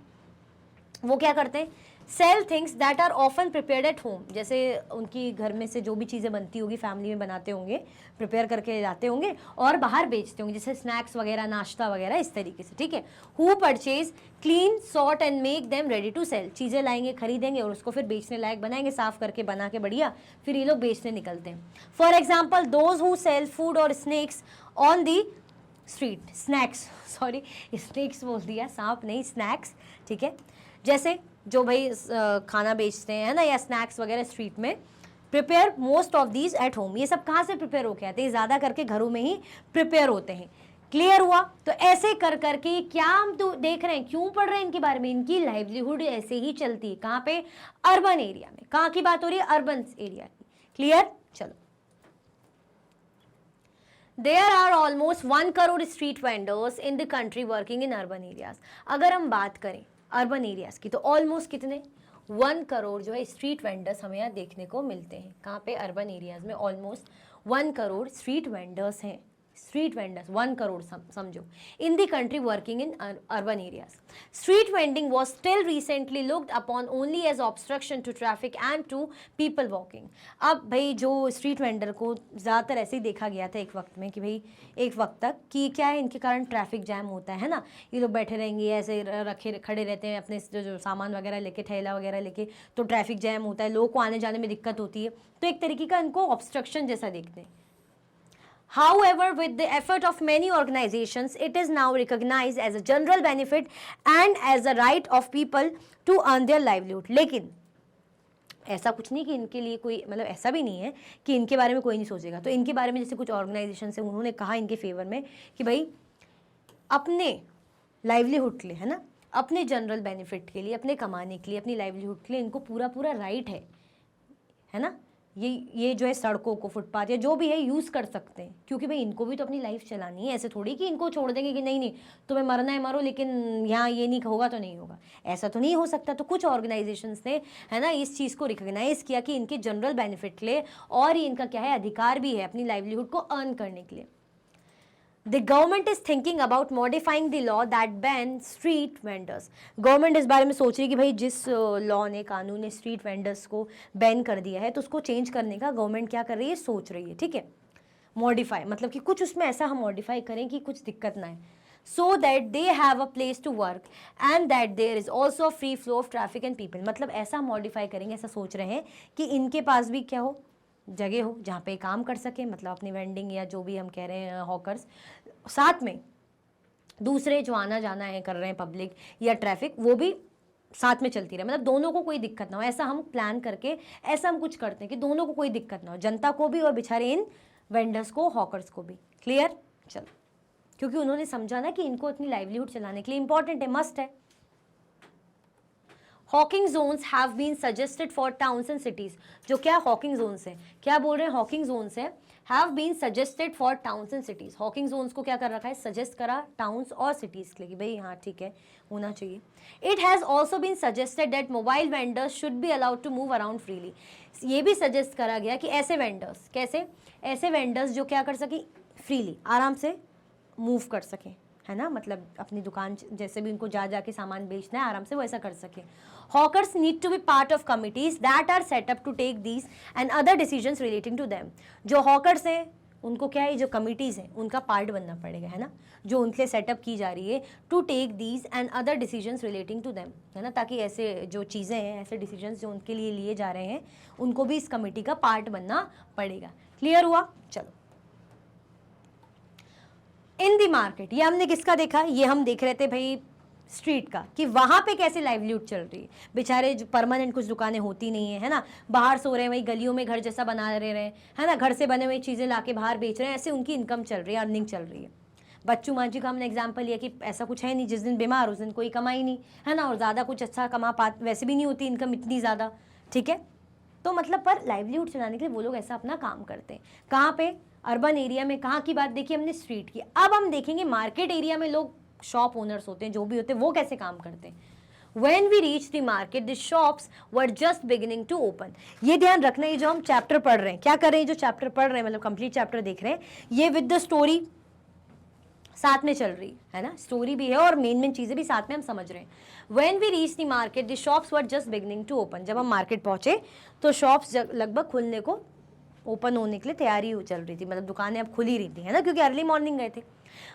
वो क्या करते हैं, sell things that are often prepared at home, जैसे उनकी घर में से जो भी चीज़ें बनती होगी फैमिली में बनाते होंगे, प्रिपेयर करके जाते होंगे और बाहर बेचते होंगे, जैसे स्नैक्स वगैरह, नाश्ता वगैरह, इस तरीके से, ठीक है। Who purchase, clean, sort and make them ready to sell, चीज़ें लाएंगे, खरीदेंगे और उसको फिर बेचने लायक बनाएंगे, साफ करके बना के बढ़िया, फिर ये लोग बेचने निकलते हैं। For example those who sell food और snacks on the street, snacks, sorry snacks बोल दिया, सांप नहीं, स्नैक्स, ठीक है। जैसे जो भाई खाना बेचते हैं ना, या स्नैक्स वगैरह स्ट्रीट में, prepare most of these at home, ये सब कहाँ से प्रिपेयर होके आते हैं, ज़्यादा करके घरों में ही प्रिपेयर होते हैं। क्लियर हुआ? तो ऐसे कर करके क्या हम तो देख रहे हैं, क्यों पढ़ रहे हैं इनके बारे में, इनकी लाइवलीहुड ऐसे ही चलती है। कहाँ पे? अर्बन एरिया में। कहाँ की बात हो रही है? अर्बन एरिया की। क्लियर, चलो। There are almost 1 crore street vendors in the country working in urban areas. अगर हम बात करें अर्बन एरियाज की तो ऑलमोस्ट कितने, 1 करोड़ जो है स्ट्रीट वेंडर्स हमें यहाँ देखने को मिलते हैं। कहाँ पे? अर्बन एरियाज में ऑलमोस्ट 1 करोड़ स्ट्रीट वेंडर्स हैं। स्ट्रीट वेंडर्स 1 करोड़ समझो in the country working in urban areas. Street vending was still recently looked upon only as obstruction to traffic and to people walking. अब भाई जो स्ट्रीट वेंडर को ज़्यादातर ऐसे ही देखा गया था एक वक्त में कि भाई एक वक्त तक कि क्या है, इनके कारण ट्रैफिक जैम होता है ना, ये लोग बैठे रहेंगे ऐसे रखे खड़े रहते हैं अपने जो सामान वगैरह लेके, ठेला वगैरह लेके, तो ट्रैफिक जैम होता है, लोगों को आने जाने में दिक्कत होती है, तो एक तरीके का इनको ऑब्स्ट्रक्शन जैसा देखते हैं। However, with the effort of many organizations, it is now recognized as a general benefit and as a right of people to earn their livelihood. लेकिन ऐसा कुछ नहीं कि इनके लिए कोई, मतलब ऐसा भी नहीं है कि इनके बारे में कोई नहीं सोचेगा। तो इनके बारे में जैसे कुछ ऑर्गेनाइजेशन है, उन्होंने कहा इनके फेवर में कि भाई अपने लाइवलीहुड के लिए, है ना, अपने जनरल बेनिफिट के लिए, अपने कमाने के लिए, अपनी लाइवलीहुड के लिए इनको पूरा पूरा राइट है ना, ये जो है सड़कों को, फुटपाथ या जो भी है यूज़ कर सकते हैं, क्योंकि भाई इनको भी तो अपनी लाइफ चलानी है। ऐसे थोड़ी कि इनको छोड़ देंगे कि नहीं नहीं तुम्हें मरना है मरो, लेकिन यहाँ ये नहीं होगा तो नहीं होगा, ऐसा तो नहीं हो सकता। तो कुछ ऑर्गेनाइजेशंस ने, है ना, इस चीज़ को रिकग्नाइज़ किया कि इनके जनरल बेनिफिट के लिए और ये इनका क्या है, अधिकार भी है अपनी लाइवलीहुड को अर्न करने के लिए। The government is thinking about modifying the law that bans street vendors. Government इस बारे में सोच रही है कि भाई जिस लॉ ने, कानून ने स्ट्रीट वेंडर्स को बैन कर दिया है, तो उसको चेंज करने का गवर्नमेंट क्या कर रही है, सोच रही है, ठीक है। मॉडिफाई मतलब कि कुछ उसमें ऐसा हम मॉडिफाई करें कि कुछ दिक्कत ना है, so that they have a place to work and that there is also free flow of traffic and people. मतलब ऐसा मॉडिफाई करेंगे, ऐसा सोच रहे हैं कि इनके पास भी क्या हो, जगह हो जहाँ पे काम कर सके, मतलब अपनी वेंडिंग या जो भी हम कह रहे हैं हॉकर्स, साथ में दूसरे जो आना जाना है कर रहे हैं पब्लिक या ट्रैफिक, वो भी साथ में चलती रहे, मतलब दोनों को कोई दिक्कत ना हो। ऐसा हम प्लान करके ऐसा हम कुछ करते हैं कि दोनों को कोई दिक्कत ना हो, जनता को भी और बेचारे इन वेंडर्स को, हॉकर्स को भी। क्लियर, चलो, क्योंकि उन्होंने समझा ना कि इनको अपनी लाइवलीहुड चलाने के लिए इंपॉर्टेंट है, मस्ट है। Hawking zones have been suggested for towns and cities. जो क्या हॉकिंग जोन्स है, क्या बोल रहे हैं, हॉकिंग जोन्स है, have been suggested for towns and cities. Hawking zones को क्या कर रखा है, सजेस्ट करा टाउन्स और सिटीज़ के लिए कि भाई हाँ ठीक है, होना चाहिए। It has also been suggested that mobile vendors should be allowed to move around freely. ये भी सजेस्ट करा गया कि ऐसे वेंडर्स, कैसे, ऐसे वेंडर्स जो क्या कर सकें, फ्रीली, आराम से मूव कर सकें, है ना, मतलब अपनी दुकान जैसे भी उनको जा जाके सामान बेचना है आराम से वो ऐसा कर सके. Hawkers need to be part of committees that are set up to take these and other decisions relating to them. जो हॉकर्स हैं उनको क्या है, जो कमिटीज़ हैं उनका पार्ट बनना पड़ेगा, है ना, जो उनके सेटअप की जा रही है to take these and other decisions relating to them, है ना, ताकि ऐसे जो चीज़ें हैं, ऐसे डिसीजंस जो उनके लिए लिए जा रहे हैं उनको भी इस कमिटी का पार्ट बनना पड़ेगा. क्लियर हुआ? चलो. इन द मार्केट, ये हमने किसका देखा, ये हम देख रहे थे भाई स्ट्रीट का, कि वहाँ पे कैसे लाइवलीहुड चल रही है. बेचारे जो परमानेंट कुछ दुकानें होती नहीं है ना, बाहर सो रहे हैं, वही गलियों में घर जैसा बना रहे हैं, है ना, घर से बने हुए चीज़ें लाके बाहर बेच रहे हैं, ऐसे उनकी इनकम चल रही है, अर्निंग चल रही है. बच्चू मांझी का हमने एग्जाम्पल लिया कि ऐसा कुछ है नहीं, जिस दिन बीमार उस दिन कोई कमाई नहीं, है ना, और ज़्यादा कुछ अच्छा कमा पा वैसे भी नहीं होती इनकम इतनी ज़्यादा. ठीक है, तो मतलब पर लाइवलीहुड चलाने के लिए वो लोग ऐसा अपना काम करते हैं. कहाँ पे? अर्बन एरिया में. कहाँ की बात देखी हमने? स्ट्रीट की. अब हम देखेंगे मार्केट एरिया में लोग शॉप ओनर्स होते हैं, जो भी होते हैं, वो कैसे काम करते हैं. When we reached the market, the shops were just beginning to open. ये ध्यान रखना, ये जो हम चैप्टर पढ़ रहे हैं, क्या कर रहे हैं, जो चैप्टर पढ़ रहे हैं मतलब कंप्लीट चैप्टर देख रहे हैं, ये विद द स्टोरी साथ में चल रही है ना, स्टोरी भी है और मेन चीज़ें भी साथ में हम समझ रहे हैं. When we reached the market, the shops were just beginning to open. जब हम मार्केट पहुंचे तो शॉप्स लगभग खुलने को, ओपन होने के लिए तैयारी चल रही थी, मतलब दुकानें अब खुल ही रही थी, है ना, क्योंकि अर्ली मॉर्निंग गए थे.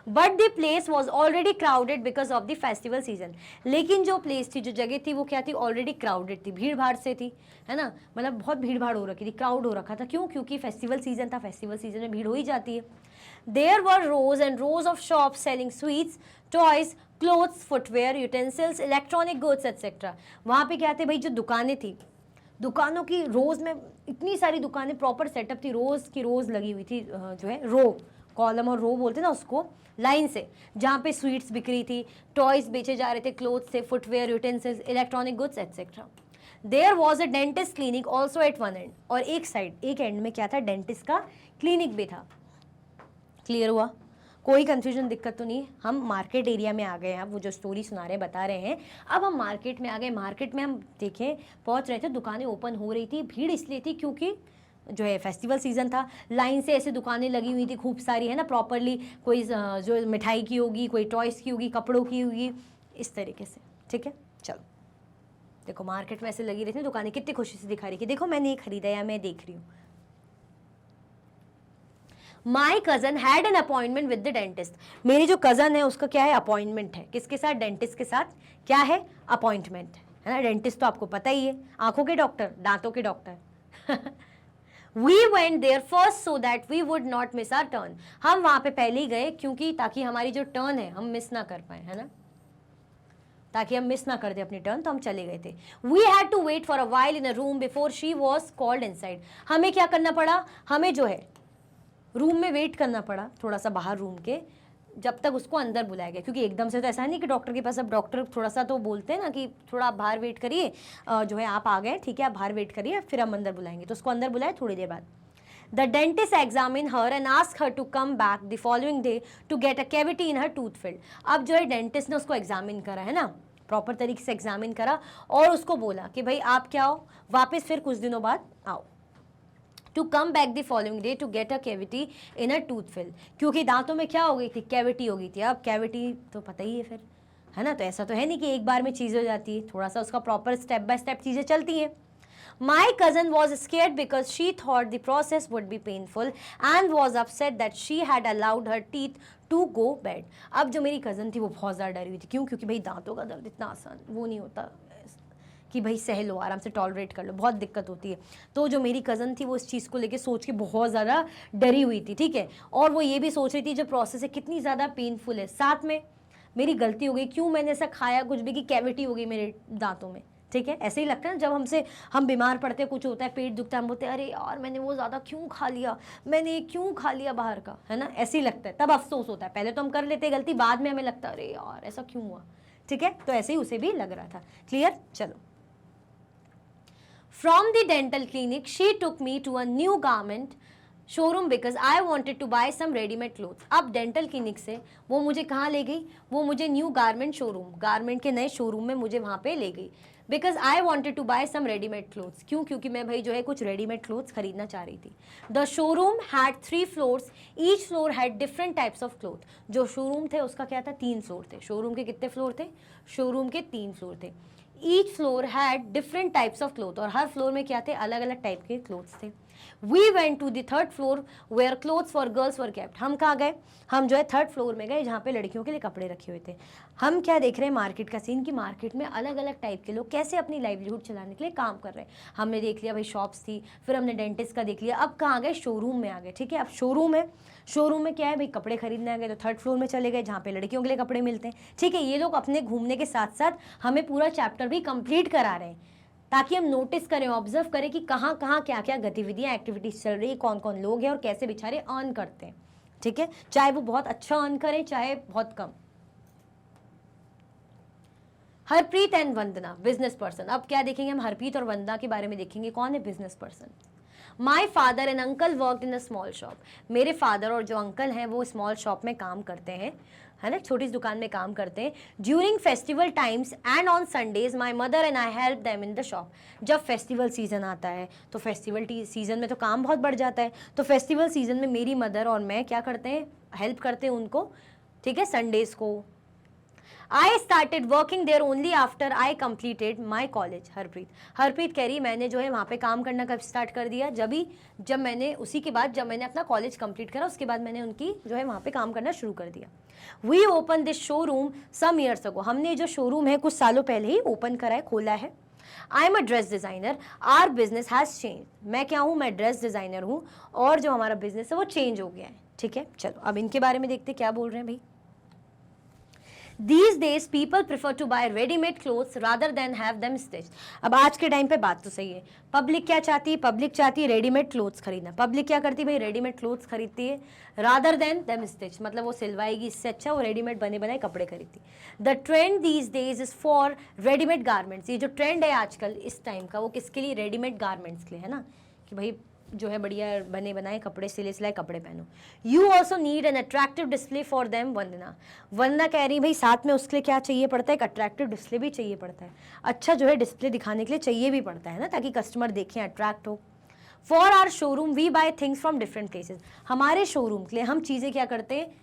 But the place was already crowded because of the festival season. लेकिन जो प्लेस थी, जो जगह थी, वो क्या थी, ऑलरेडी क्राउडेड थी, भीड़ भाड़ से थी, है ना, मतलब बहुत भीड़ भाड़ हो रखी थी, क्राउड हो रखा था. क्यों? क्योंकि फेस्टिवल सीजन था, फेस्टिवल सीजन में भीड़ हो ही जाती है. There were rows and rows of shop selling sweets, toys, clothes, footwear, utensils, electronic goods etcetera. वहाँ पे क्या थे भाई, जो दुकानें थी, दुकानों की रोज में इतनी सारी दुकानें, प्रॉपर सेटअप थी, रोज की रोज लगी हुई थी, जो है रो, कॉलम और रो बोलते ना उसको, लाइन से, जहाँ पे स्वीट्स बिक रही थी, टॉयज बेचे जा रहे थे, क्लोथ्स थे, footwear, utensils, electronic goods etcetera. There was a dentist clinic also at one end. और एक साइड, एक एंड में क्या था, डेंटिस्ट का क्लिनिक भी था. क्लियर हुआ? कोई कंफ्यूजन, दिक्कत तो नहीं. हम मार्केट एरिया में आ गए हैं, वो जो स्टोरी सुना रहे हैं, बता रहे हैं. अब हम मार्केट में आ गए. मार्केट में हम देखें पहुंच रहे थे, दुकानें ओपन हो रही थी. भीड़ इसलिए थी क्योंकि जो है फेस्टिवल सीजन था, लाइन से ऐसे दुकानें लगी हुई थी खूब सारी, है ना, प्रॉपरली. कोई जो मिठाई की होगी, कोई टॉयज़ की होगी, कपड़ों की होगी, इस तरीके से. ठीक है, चलो देखो मार्केट में ऐसे लगी रही थी दुकानें, कितनी खुशी से दिखा रही कि देखो मैंने ये खरीदा या मैं देख रही हूँ. My cousin had an appointment with the dentist. मेरी जो कज़न है उसका क्या है, अपॉइंटमेंट है. किसके साथ? डेंटिस्ट के साथ. क्या है? अपॉइंटमेंट, है ना. डेंटिस्ट तो आपको पता ही है, आंखों के डॉक्टर, दांतों के doctor. We went there first so that we would not miss our turn. हम वहाँ पे पहले ही गए क्योंकि ताकि हमारी जो टर्न है हम मिस ना कर पाए, है ना, ताकि हम मिस ना कर दे अपनी टर्न, तो हम चले गए थे. We had to wait for a while in a room before she was called inside. हमें क्या करना पड़ा, हमें जो है रूम में वेट करना पड़ा, थोड़ा सा बाहर रूम के, जब तक उसको अंदर बुलाया गया. क्योंकि एकदम से तो ऐसा नहीं कि डॉक्टर के पास, अब डॉक्टर थोड़ा सा तो बोलते हैं ना कि थोड़ा आप बाहर वेट करिए, जो है आप आ गए, ठीक है, आप बाहर वेट करिए, फिर हम अंदर बुलाएंगे. तो उसको अंदर बुलाए थोड़ी देर बाद. The dentist examine her and ask her to come back the following day to get a cavity in her tooth filled. अब जो है डेंटिस्ट ने उसको एग्जामिन करा, है ना, प्रॉपर तरीके से एग्जामिन करा और उसको बोला कि भाई आप क्या हो, वापस फिर कुछ दिनों बाद आओ. To come back the following day to get a cavity in a tooth fill. क्योंकि दांतों में क्या हो गई थी, कैविटी हो गई थी. अब कैविटी तो पता ही है फिर, है ना, तो ऐसा तो है नहीं कि एक बार में चीज़ हो जाती है, थोड़ा सा उसका प्रॉपर स्टेप बाय स्टेप चीज़ें चलती हैं. My cousin was scared because she thought the process would be painful and was upset that she had allowed her teeth to go bad. अब जो मेरी कज़न थी वो बहुत ज़्यादा डरी हुई थी. क्यों? क्योंकि भाई दांतों का दर्द इतना आसान वो नहीं होता कि भाई सह लो, आराम से टॉलरेट कर लो, बहुत दिक्कत होती है. तो जो मेरी कज़न थी वो इस चीज़ को लेके सोच के बहुत ज़्यादा डरी हुई थी. ठीक है, और वो ये भी सोच रही थी जो प्रोसेस है कितनी ज़्यादा पेनफुल है. साथ में मेरी गलती हो गई, क्यों मैंने ऐसा खाया कुछ भी कि कैविटी हो गई मेरे दांतों में. ठीक है, ऐसे ही लगता है ना जब हम बीमार पड़ते हैं, कुछ होता है, पेट दुखता है, हम बोलते हैं अरे यार मैंने वो ज़्यादा क्यों खा लिया, मैंने क्यों खा लिया बाहर का, है ना, ऐसे ही लगता है. तब अफसोस होता है. पहले तो हम कर लेते हैं गलती, बाद में हमें लगता है अरे यार ऐसा क्यों हुआ. ठीक है, तो ऐसे ही उसे भी लग रहा था. क्लियर? चलो. From the dental clinic, she took me to a new garment showroom because I wanted to buy some ready-made clothes. अब डेंटल क्लिनिक से वो मुझे कहाँ ले गई, वो मुझे न्यू गारमेंट शोरूम, गारमेंट के नए शोरूम में मुझे वहाँ पे ले गई. Because I wanted to buy some readymade clothes. क्यों? क्योंकि मैं भाई जो है कुछ रेडीमेड क्लोथ्स खरीदना चाह रही थी। The showroom had 3 floors, each floor had different types of cloth. जो शोरूम थे उसका क्या था, 3 फ्लोर थे। शोरूम के कितने फ्लोर थे? शोरूम के 3 फ्लोर थे। Each floor had different types of cloth, और हर फ्लोर में क्या थे, अलग अलग टाइप के क्लोथ्स थे। We went to the third floor where clothes for girls were kept. हम कहाँ गए? हम जो है थर्ड फ्लोर में गए जहाँ पे लड़कियों के लिए कपड़े रखे हुए थे। हम क्या देख रहे हैं, मार्केट का सीन, कि मार्केट में अलग अलग टाइप के लोग कैसे अपनी लाइवलीहुड चलाने के लिए काम कर रहे हैं। हमने देख लिया भाई शॉप्स थी, फिर हमने डेंटिस्ट का देख लिया, अब कहाँ गए, शोरूम में आ गए। ठीक है, अब शोरूम है, शोरूम में क्या है भाई, कपड़े खरीदने आ गए, तो थर्ड फ्लोर में चले गए जहाँ पे लड़कियों के लिए कपड़े मिलते हैं। ठीक है, ये लोग अपने घूमने के साथ साथ हमें पूरा चैप्टर भी कंप्लीट करा रहे हैं, ताकि हम नोटिस करें, ऑब्जर्व करें कि कहाँ कहाँ क्या क्या गतिविधियाँ, एक्टिविटीज चल रही है, कौन कौन लोग हैं और कैसे बेचारे अर्न करते हैं। ठीक है, चाहे वो बहुत अच्छा अर्न करें चाहे बहुत कम। Harpreet and Vandana, business person. अब क्या देखेंगे हम, हरप्रीत और वंदना के बारे में देखेंगे, कौन है business person. My father and uncle work in a small shop. मेरे फादर और जो अंकल हैं वो स्मॉल शॉप में काम करते हैं, है ना, छोटी सी दुकान में काम करते हैं। During festival times and on Sundays my mother and I help them in the shop. जब फेस्टिवल सीजन आता है तो फेस्टिवल सीजन में तो काम बहुत बढ़ जाता है, तो फेस्टिवल सीजन में मेरी मदर और मैं क्या करते हैं, हेल्प करते हैं उनको। ठीक है, संडेज को। I started working there only after I completed my college. Harpreet कह रही मैंने जो है वहाँ पे काम करना कब स्टार्ट कर दिया, जब मैंने उसी के बाद जब मैंने अपना कॉलेज कंप्लीट करा, उसके बाद मैंने उनकी जो है वहाँ पे काम करना शुरू कर दिया। We open this showroom some years ago. हमने जो शोरूम है कुछ सालों पहले ही ओपन करा है, खोला है। I am a dress designer, our business has change. मैं क्या हूँ, मैं ड्रेस डिज़ाइनर हूँ और जो हमारा बिजनेस है वो चेंज हो गया है। ठीक है, चलो अब इनके बारे में देखते क्या बोल रहे हैं भाई। These days people prefer to buy ready-made clothes rather than have them stitched। अब आज के टाइम पे बात तो सही है, पब्लिक क्या चाहती है, पब्लिक चाहती है रेडीमेड क्लोथ्स खरीदना। पब्लिक क्या करती है भाई, रेडीमेड क्लोथ्स खरीदती है, रादर देन देम स्टिच, मतलब वो सिलवाएगी, इससे अच्छा वो रेडीमेड बने बनाए कपड़े खरीदती। The trend these days is for readymade garments. ये जो ट्रेंड है आजकल इस टाइम का, वो किसके लिए, रेडीमेड गारमेंट्स के लिए, है ना, कि भाई जो है बढ़िया बने बनाए कपड़े, सिले सिलाए कपड़े पहनो। You also need an attractive display for them. Vandana कह रही भाई साथ में उसके लिए क्या चाहिए पड़ता है, एक अट्रैक्टिव डिस्प्ले भी चाहिए पड़ता है। अच्छा जो है डिस्प्ले दिखाने के लिए चाहिए भी पड़ता है ना, ताकि कस्टमर देखें, अट्रैक्ट हो। For our showroom we buy things from different places. हमारे शोरूम के लिए हम चीज़ें क्या करते हैं,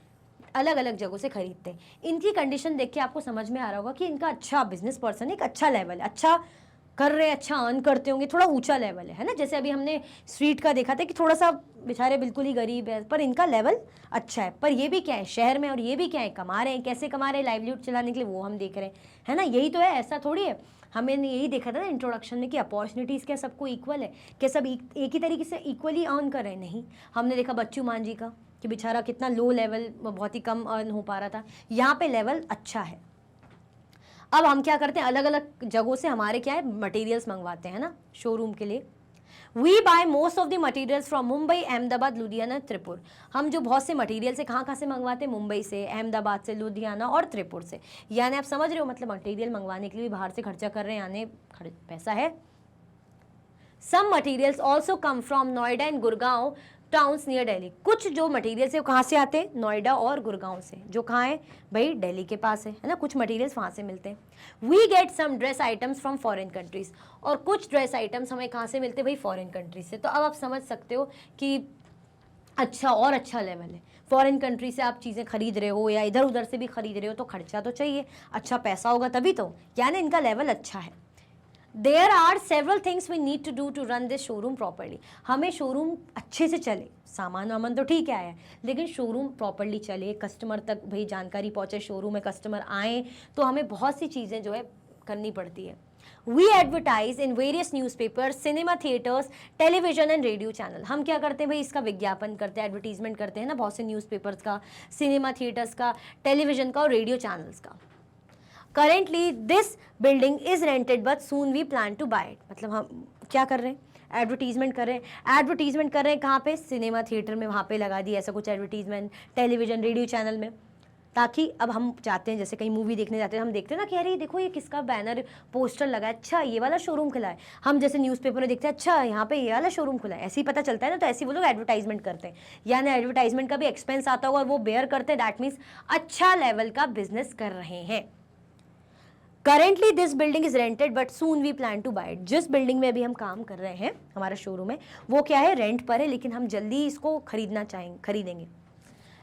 अलग अलग जगहों से खरीदते हैं। इनकी कंडीशन देख के आपको समझ में आ रहा होगा कि इनका अच्छा बिजनेस पर्सन है, एक अच्छा लेवल है, अच्छा कर रहे हैं, अच्छा अर्न करते होंगे, थोड़ा ऊंचा लेवल है ना। जैसे अभी हमने स्ट्रीट का देखा था कि थोड़ा सा बेचारे बिल्कुल ही गरीब है, पर इनका लेवल अच्छा है। पर ये भी क्या है, शहर में, और ये भी क्या है, कमा रहे हैं। कैसे कमा रहे हैं, लाइवलीहुड चलाने के लिए, वो हम देख रहे हैं, है ना। यही तो है, ऐसा थोड़ी है। हमें यही देखा था ना इंट्रोडक्शन में कि अपॉर्चुनिटीज़ क्या सबको इक्वल है, क्या सब एक ही तरीके से इक्वली अर्न कर रहे हैं, नहीं। हमने देखा बच्चू मान जी का कि बेचारा कितना लो लेवल, बहुत ही कम अर्न हो पा रहा था, यहाँ पे लेवल अच्छा है। अब हम क्या करते हैं, अलग अलग जगहों से हमारे क्या है मटेरियल्स मंगवाते हैं ना शोरूम के लिए। We buy most of the materials from Mumbai, Ahmedabad, Ludhiana, Tirupur. हम जो बहुत से मटेरियल से कहाँ से मंगवाते हैं, मुंबई से, अहमदाबाद से, लुधियाना और त्रिपुर से। यानी आप समझ रहे हो, मतलब मटेरियल मंगवाने के लिए भी बाहर से खर्चा कर रहे हैं, यानी पैसा है। Some materials also come from Noida and Gurgaon towns near Delhi. कुछ जो मटेरियल्स है कहाँ से आते हैं, नोएडा और गुड़गांव से, जो कहाँ है भाई, दिल्ली के पास है ना। कुछ मटेरियल्स वहाँ से मिलते हैं। We get some dress items from foreign countries. और कुछ ड्रेस आइटम्स हमें कहाँ से मिलते हैं भाई, फॉरेन कंट्रीज से। तो अब आप समझ सकते हो कि अच्छा और अच्छा लेवल है। फॉरेन कंट्री से आप चीज़ें खरीद रहे हो या इधर उधर से भी खरीद रहे हो, तो खर्चा तो चाहिए, अच्छा पैसा होगा तभी तो, यानी इनका लेवल अच्छा है। There are several things we need to do to run this showroom properly। हमें शोरूम अच्छे से चले, सामान वामान तो ठीक है आया, लेकिन शोरूम प्रॉपरली चले, कस्टमर तक भाई जानकारी पहुँचे, शोरूम में कस्टमर आए, तो हमें बहुत सी चीज़ें जो है करनी पड़ती है। We advertise in various newspapers, cinema theaters, television and radio channel। हम क्या करते हैं भाई, इसका विज्ञापन करते हैं, एडवर्टीजमेंट करते हैं ना, बहुत से न्यूज़पेपर्स का, सिनेमा थिएटर्स का, टेलीविजन का और रेडियो चैनल्स का। Currently this building is rented but soon we plan to buy it. मतलब हम क्या कर रहे हैं, एडवर्टीजमेंट कर रहे हैं। एडवर्टीजमेंट कर रहे हैं कहाँ पे, सिनेमा थिएटर में, वहाँ पे लगा दी ऐसा कुछ एडवर्टीजमेंट, टेलीविजन रेडियो चैनल में, ताकि अब हम चाहते हैं जैसे कहीं मूवी देखने जाते हैं, हम देखते हैं ना कि अरे देखो ये किसका बैनर पोस्टर लगा है, अच्छा ये वाला शोरूम खुला है। हम जैसे न्यूज़पेपर में देखते हैं अच्छा यहाँ पे ये वाला शोरूम खुला है, ऐसे ही पता चलता है ना। तो ऐसे वो लोग एडवर्टाइजमेंट करते हैं, यानी एडवर्टाइजमेंट का भी एक्सपेंस आता होगा, वो बेयर करते हैं, दैट मीन्स अच्छा लेवल का बिजनेस कर रहे हैं। Currently this building is rented but soon we plan to buy it. जिस बिल्डिंग में अभी हम काम कर रहे हैं, हमारा शोरूम है, वो क्या है, रेंट पर है, लेकिन हम जल्दी इसको खरीदेंगे।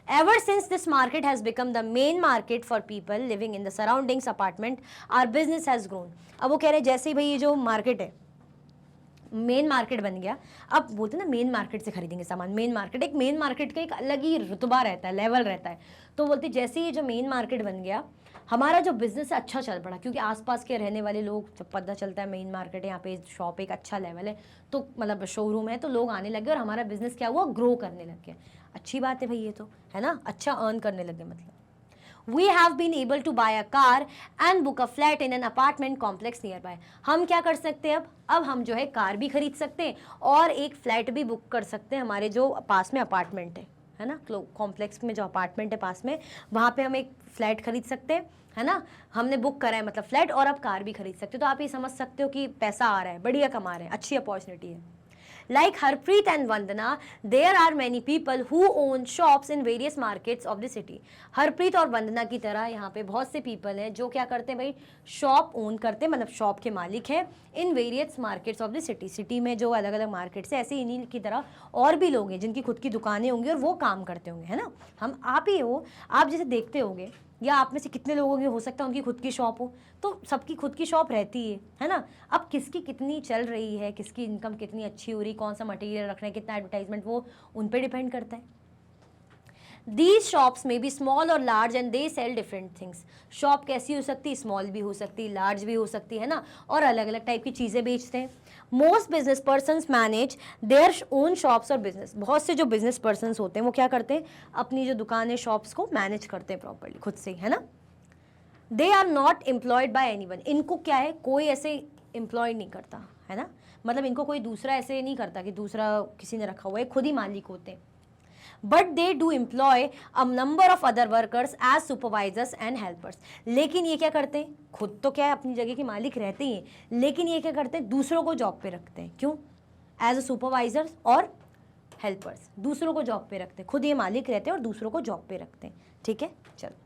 Ever since this market has become the main market for people living in the surroundings apartment, our business has grown। अब वो कह रहे हैं जैसे ही भाई ये जो मार्केट है मेन मार्केट बन गया, अब बोलते हैं ना मेन मार्केट से खरीदेंगे सामान। मेन मार्केट का एक अलग ही रुतबा रहता है, लेवल रहता है। तो बोलते जैसे ही ये जो मेन मार्केट बन गया, हमारा जो बिजनेस है अच्छा चल पड़ा, क्योंकि आसपास के रहने वाले लोग, जब पता चलता है मेन मार्केट है, यहाँ पे शॉप एक अच्छा लेवल है, तो मतलब शोरूम है, तो लोग आने लगे और हमारा बिजनेस क्या हुआ, ग्रो करने लग गया। अच्छी बात है भाई, ये तो है ना, अच्छा अर्न करने लगे। मतलब We have been able to buy a car and book a flat in an apartment complex nearby। हम क्या कर सकते हैं, अब हम जो है कार भी खरीद सकते हैं और एक फ्लैट भी बुक कर सकते हैं हमारे जो पास में अपार्टमेंट है ना, कॉम्प्लेक्स में जो अपार्टमेंट है पास में, वहाँ पे हम एक फ्लैट खरीद सकते हैं, है ना। हमने बुक करा है मतलब फ्लैट, और अब कार भी खरीद सकते हो। तो आप ये समझ सकते हो कि पैसा आ रहा है, बढ़िया कमा रहे हैं, अच्छी अपॉर्चुनिटी है। Like Harpreet and Vandana, there are many people who own shops in various markets of the city। Harpreet और वंदना की तरह यहाँ पे बहुत से पीपल हैं जो क्या करते हैं भाई, शॉप ओन करते हैं, मतलब शॉप के मालिक हैं, in various markets of the city. City में जो अलग अलग मार्केट्स है, ऐसे इन्हीं की तरह और भी लोग हैं जिनकी खुद की दुकानें होंगी और वो काम करते होंगे, है ना। हम आप ही हो, आप जैसे देखते होंगे, या आप में से कितने लोगों की हो सकता है उनकी खुद की शॉप हो, तो सबकी खुद की शॉप रहती है ना। अब किसकी कितनी चल रही है, किसकी इनकम कितनी अच्छी हो रही, कौन सा मटेरियल रख रहे हैं, कितना एडवर्टाइजमेंट, वो उन पे डिपेंड करता है। These shops may be small or large and they sell different things। Shop कैसी हो सकती है, स्मॉल भी हो सकती है, लार्ज भी हो सकती है ना, और अलग अलग टाइप की चीज़ें बेचते हैं। Most business person manage their own shops और बिजनेस। बहुत से जो बिजनेस पर्सन होते हैं वो क्या करते हैं, अपनी जो दुकानें, शॉप्स को मैनेज करते हैं प्रॉपरली खुद से, है ना। They are not employed by anyone. इनको क्या है, कोई ऐसे एम्प्लॉय नहीं करता, है ना, मतलब इनको कोई दूसरा ऐसे नहीं करता कि दूसरा किसी ने रखा हुआ है, खुद ही मालिक होते हैं। But they do employ a number of other workers as supervisors and helpers. लेकिन ये क्या करते हैं, खुद तो क्या है अपनी जगह के मालिक रहते ही हैं, लेकिन ये क्या करते हैं, दूसरों को जॉब पे रखते हैं। क्यों, एज अ सुपरवाइजर्स और हेल्पर्स, दूसरों को जॉब पे रखते हैं, खुद ये मालिक रहते हैं और दूसरों को जॉब पे रखते हैं। ठीक है, चलो।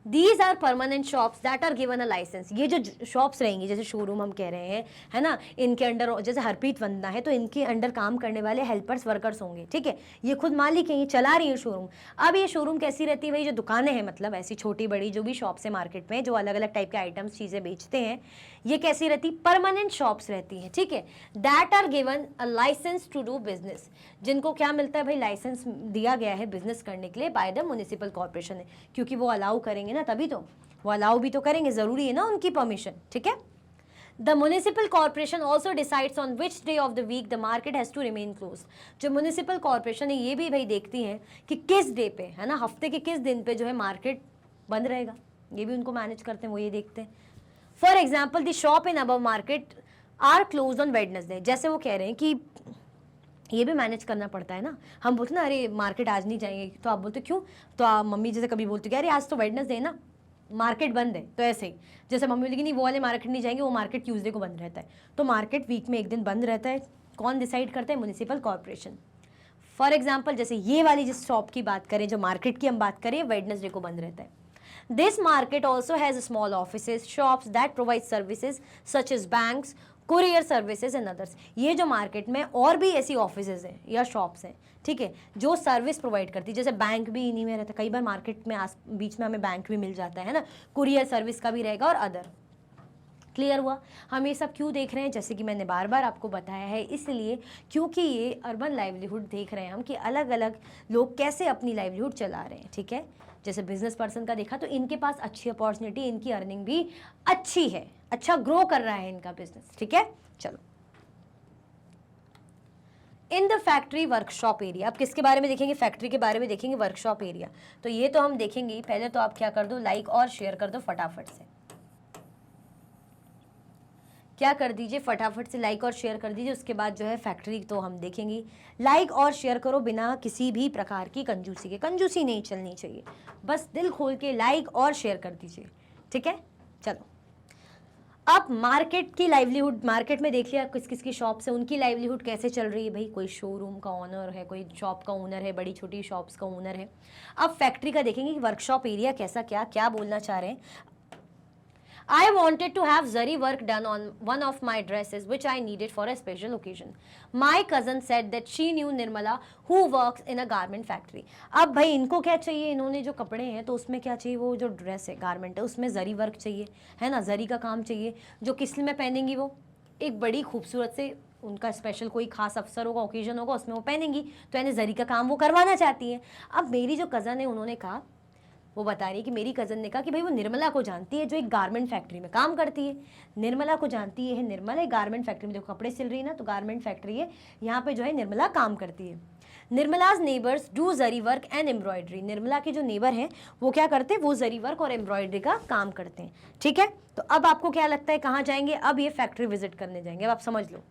These are permanent shops that are given a license। ये जो शॉप्स रहेंगी, जैसे शोरूम हम कह रहे हैं, है ना, इनके अंडर जैसे हरप्रीत वंदना है तो इनके अंडर काम करने वाले हेल्पर्स, वर्कर्स होंगे। ठीक है, ये खुद मालिक हैं, ये चला रही है शोरूम। अब ये शोरूम कैसी रहती है भाई, जो दुकानें हैं, मतलब ऐसी छोटी बड़ी जो भी शॉप्स है मार्केट में, जो अलग अलग टाइप के आइटम्स, चीज़ें बेचते हैं, ये कैसी रहती, परमानेंट शॉप्स रहती हैं। ठीक है, that are given a licence to do business. जिनको क्या मिलता है भाई, लाइसेंस दिया गया है बिजनेस करने के लिए बाय द म्युनिसिपल कॉर्पोरेशन है, क्योंकि वो अलाउ करेंगे ना, तभी तो वो अलाउ भी तो करेंगे, जरूरी है ना उनकी परमिशन। ठीक है, the municipal corporation also decides on which day of the week the market has to remain close. जो म्युनिसिपल कॉर्पोरेशन है ये भी भाई देखती है कि किस डे पे, है ना, हफ्ते के किस दिन पे जो है मार्केट बंद रहेगा, ये भी उनको मैनेज करते हैं, वो ये देखते हैं। For example the shop in above market are close on Wednesday. जैसे वो कह रहे हैं कि ये भी मैनेज करना पड़ता है ना, हम बोलते ना अरे मार्केट आज नहीं जाएंगे, तो आप बोलते क्यों, तो आप मम्मी जैसे कभी बोलती कि अरे आज तो वेडनेसडे है ना, मार्केट बंद है, तो ऐसे ही जैसे मम्मी बोलेगी नहीं वो वाले मार्केट नहीं जाएंगे, वो मार्केट ट्यूसडे को बंद रहता है, तो मार्केट वीक में एक दिन बंद रहता है। कौन डिसाइड करता है, म्युनिसिपल कॉर्पोरेशन। फॉर एग्जाम्पल जैसे ये वाली जिस शॉप की बात करें, जो मार्केट की हम बात करें, वेडनेसडे को बंद रहता है। This market also has small offices, shops that provide services such as banks, courier services and others। ये जो मार्केट में और भी ऐसी ऑफिसेज हैं या शॉप्स हैं, ठीक है, जो सर्विस प्रोवाइड करती है, जैसे बैंक भी इन्हीं में रहता है, कई बार मार्केट में बीच में हमें बैंक भी मिल जाता है ना, कुरियर सर्विस का भी रहेगा और अदर। क्लियर हुआ। हम ये सब क्यों देख रहे हैं, जैसे कि मैंने बार बार आपको बताया है, इसलिए क्योंकि ये अर्बन लाइवलीहुड देख रहे हैं हम कि अलग अलग लोग कैसे अपनी लाइवलीहुड चला रहे हैं। ठीक है, जैसे बिजनेस पर्सन का देखा तो इनके पास अच्छी अपॉर्चुनिटी, इनकी अर्निंग भी अच्छी है, अच्छा ग्रो कर रहा है इनका बिजनेस। ठीक है, चलो। In the factory workshop area, अब किसके बारे में देखेंगे, फैक्ट्री के बारे में देखेंगे, वर्कशॉप एरिया। तो ये तो हम देखेंगे, पहले तो आप क्या कर दो, लाइक और शेयर कर दो फटाफट से, क्या कर दीजिए, फटाफट से लाइक और शेयर कर दीजिए। उसके बाद जो है फैक्ट्री तो हम देखेंगे। लाइक और शेयर करो बिना किसी भी प्रकार की कंजूसी के, कंजूसी नहीं चलनी चाहिए, बस दिल खोल के लाइक और शेयर कर दीजिए। ठीक है, चलो। अब मार्केट की लाइवलीहुड, मार्केट में देख लिया किस किस की शॉप्स है, उनकी लाइवलीहुड कैसे चल रही है भाई, कोई शोरूम का ओनर है, कोई शॉप का ओनर है, बड़ी छोटी शॉप्स का ओनर है। अब फैक्ट्री का देखेंगे कि वर्कशॉप एरिया कैसा, क्या क्या बोलना चाह रहे हैं। I wanted to have zari work done on one of my dresses which I needed for a special occasion. My cousin said that she knew Nirmala who works in a garment factory. अब भाई इनको क्या चाहिए, इन्होंने जो कपड़े हैं तो उसमें क्या चाहिए, वो जो ड्रेस है गारमेंट है उसमें जरी वर्क चाहिए, है ना, जरी का काम चाहिए, जो किस में पहनेंगी वो एक बड़ी खूबसूरत से उनका स्पेशल कोई खास अवसर होगा, ओकेजन होगा, उसमें वो पहनेंगी, तो यानी जरी का काम वो करवाना चाहती हैं। अब मेरी जो कज़न है उन्होंने कहा, वो बता रही है कि मेरी कज़न ने कहा कि भाई वो निर्मला को जानती है जो एक गारमेंट फैक्ट्री में काम करती है, निर्मला को जानती है, निर्मला एक गारमेंट फैक्ट्री में, देखो कपड़े सिल रही है ना, तो गारमेंट फैक्ट्री है, यहाँ पे जो है निर्मला काम करती है। Nirmala's neighbours do zari work and embroidery, Nirmala के जो नेबर हैं वो क्या करते हैं, वो जरी वर्क और एम्ब्रॉयडरी का काम करते हैं। ठीक है, तो अब आपको क्या लगता है कहाँ जाएंगे, अब ये फैक्ट्री विजिट करने जाएंगे, अब आप समझ लो।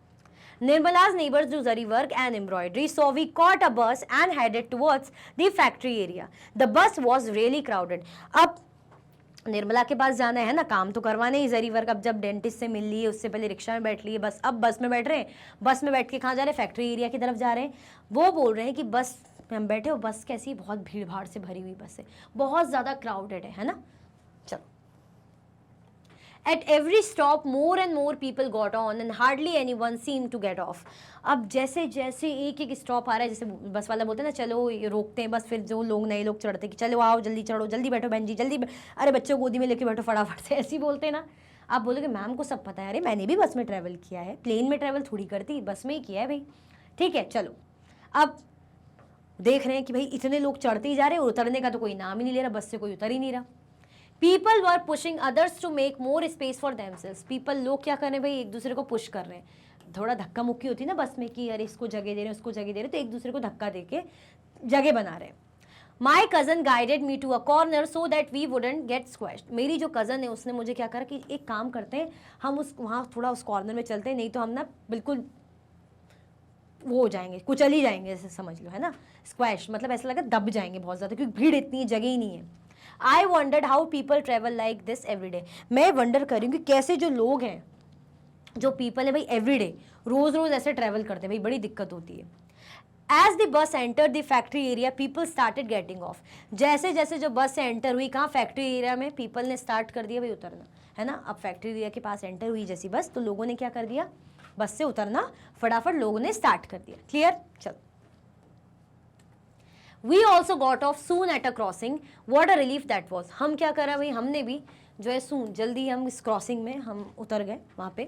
Nirmala's neighbors do zari work and embroidery, so we caught a bus and headed towards the factory area. The bus was really crowded. अब निर्मला के पास जाना है ना, काम तो करवाने ही जरी वर्क। अब जब डेंटिस्ट से मिल लिए, उससे पहले रिक्शा में बैठ लिए, बस अब बस में बैठ रहे हैं, बस में बैठ के कहाँ जा रहे हैं, फैक्ट्री एरिया की तरफ जा रहे हैं। वो बोल रहे हैं कि बस में हम बैठे हो, बस कैसी, बहुत भीड़ भाड़ से भरी हुई बस है, बहुत ज़्यादा क्राउडेड है ना। चलो, At every stop, more and more people got on and hardly anyone seemed to get off. अब जैसे जैसे एक एक स्टॉप आ रहा है, जैसे बस वाला बोलते हैं ना चलो ये रोकते हैं बस, फिर जो लोग नए लोग चढ़ते कि चलो आओ जल्दी चढ़ो, जल्दी बैठो बहन जी, जल्दी अरे बच्चों गोदी में लेके बैठो फटाफट से, ऐसे ही बोलते हैं ना। आप बोलोगे मैम को सब पता है, अरे मैंने भी बस में ट्रैवल किया है, प्लेन में ट्रैवल थोड़ी करती, बस में ही किया है भाई। ठीक है, चलो अब देख रहे हैं कि भाई इतने लोग चढ़ते ही जा रहे हैं, उतरने का तो कोई नाम ही नहीं ले रहा, बस से कोई उतर ही नहीं रहा। People were pushing others to make more space for themselves. People, लोग क्या कर रहे हैं भाई, एक दूसरे को पुश कर रहे हैं। थोड़ा धक्का मुक्की होती है ना बस में कि अरे इसको जगह दे रहे हैं, उसको जगह दे रहे हैं, तो एक दूसरे को धक्का दे के जगह बना रहे हैं। My cousin guided me to a corner so that we wouldn't get squashed. मेरी जो कज़न है उसने मुझे क्या करा कि एक काम करते हैं, हम उस वहाँ थोड़ा उस कॉर्नर में चलते हैं, नहीं तो हम ना बिल्कुल वो हो जाएंगे, कुचल ही जाएंगे, जैसे समझ लो, है ना। स्क्वैश मतलब ऐसा लगा दब जाएंगे बहुत ज़्यादा, क्योंकि भीड़ इतनी है, जगह ही नहीं है। I wondered how people travel like this every day. मैं वंडर कर रही हूँ कि कैसे जो लोग हैं, जो पीपल है भाई एवरी डे, रोज रोज ऐसे ट्रैवल करते हैं भाई, बड़ी दिक्कत होती है। As the bus entered the factory area, people started getting off. जैसे जैसे जो बस से एंटर हुई, कहाँ, फैक्ट्री एरिया में, पीपल ने स्टार्ट कर दिया भाई उतरना, है ना। अब फैक्ट्री एरिया के पास एंटर हुई जैसी बस, तो लोगों ने क्या कर दिया, बस से उतरना फटाफट लोगों ने स्टार्ट कर दिया। क्लियर, चलो। We also got off soon at a crossing. What a relief that was. हम क्या करा भाई, हमने भी जो है soon, जल्दी हम इस क्रॉसिंग में हम उतर गए वहाँ पे।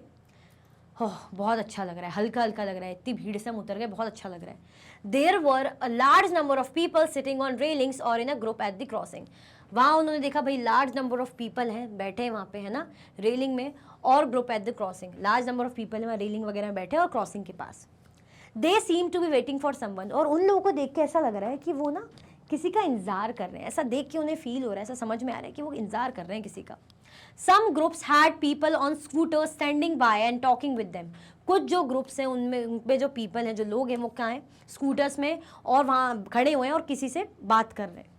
बहुत अच्छा लग रहा है, हल्का हल्का लग रहा है, इतनी भीड़ से हम उतर गए, बहुत अच्छा लग रहा है। There were a large number of people sitting on railings or in a group at the crossing. वहाँ उन्होंने देखा भाई लार्ज नंबर ऑफ पीपल हैं, बैठे हैं वहाँ पे, है ना, रेलिंग में, और group at the crossing, large number of people है वहाँ रेलिंग वगैरह में बैठे और क्रॉसिंग के पास। They seem to be waiting for someone, और उन लोगों को देख के ऐसा लग रहा है कि वो ना किसी का इंतजार कर रहे हैं, ऐसा देख के उन्हें फील हो रहा है, ऐसा समझ में आ रहा है कि वो इंतजार कर रहे हैं किसी का। Some groups had people on scooters standing by and talking with them, कुछ जो ग्रुप्स हैं उनमें, उनपे जो पीपल हैं, जो लोग हैं, वो कहाँ हैं, स्कूटर्स में, और वहाँ खड़े हुए हैं और किसी से बात कर रहे हैं।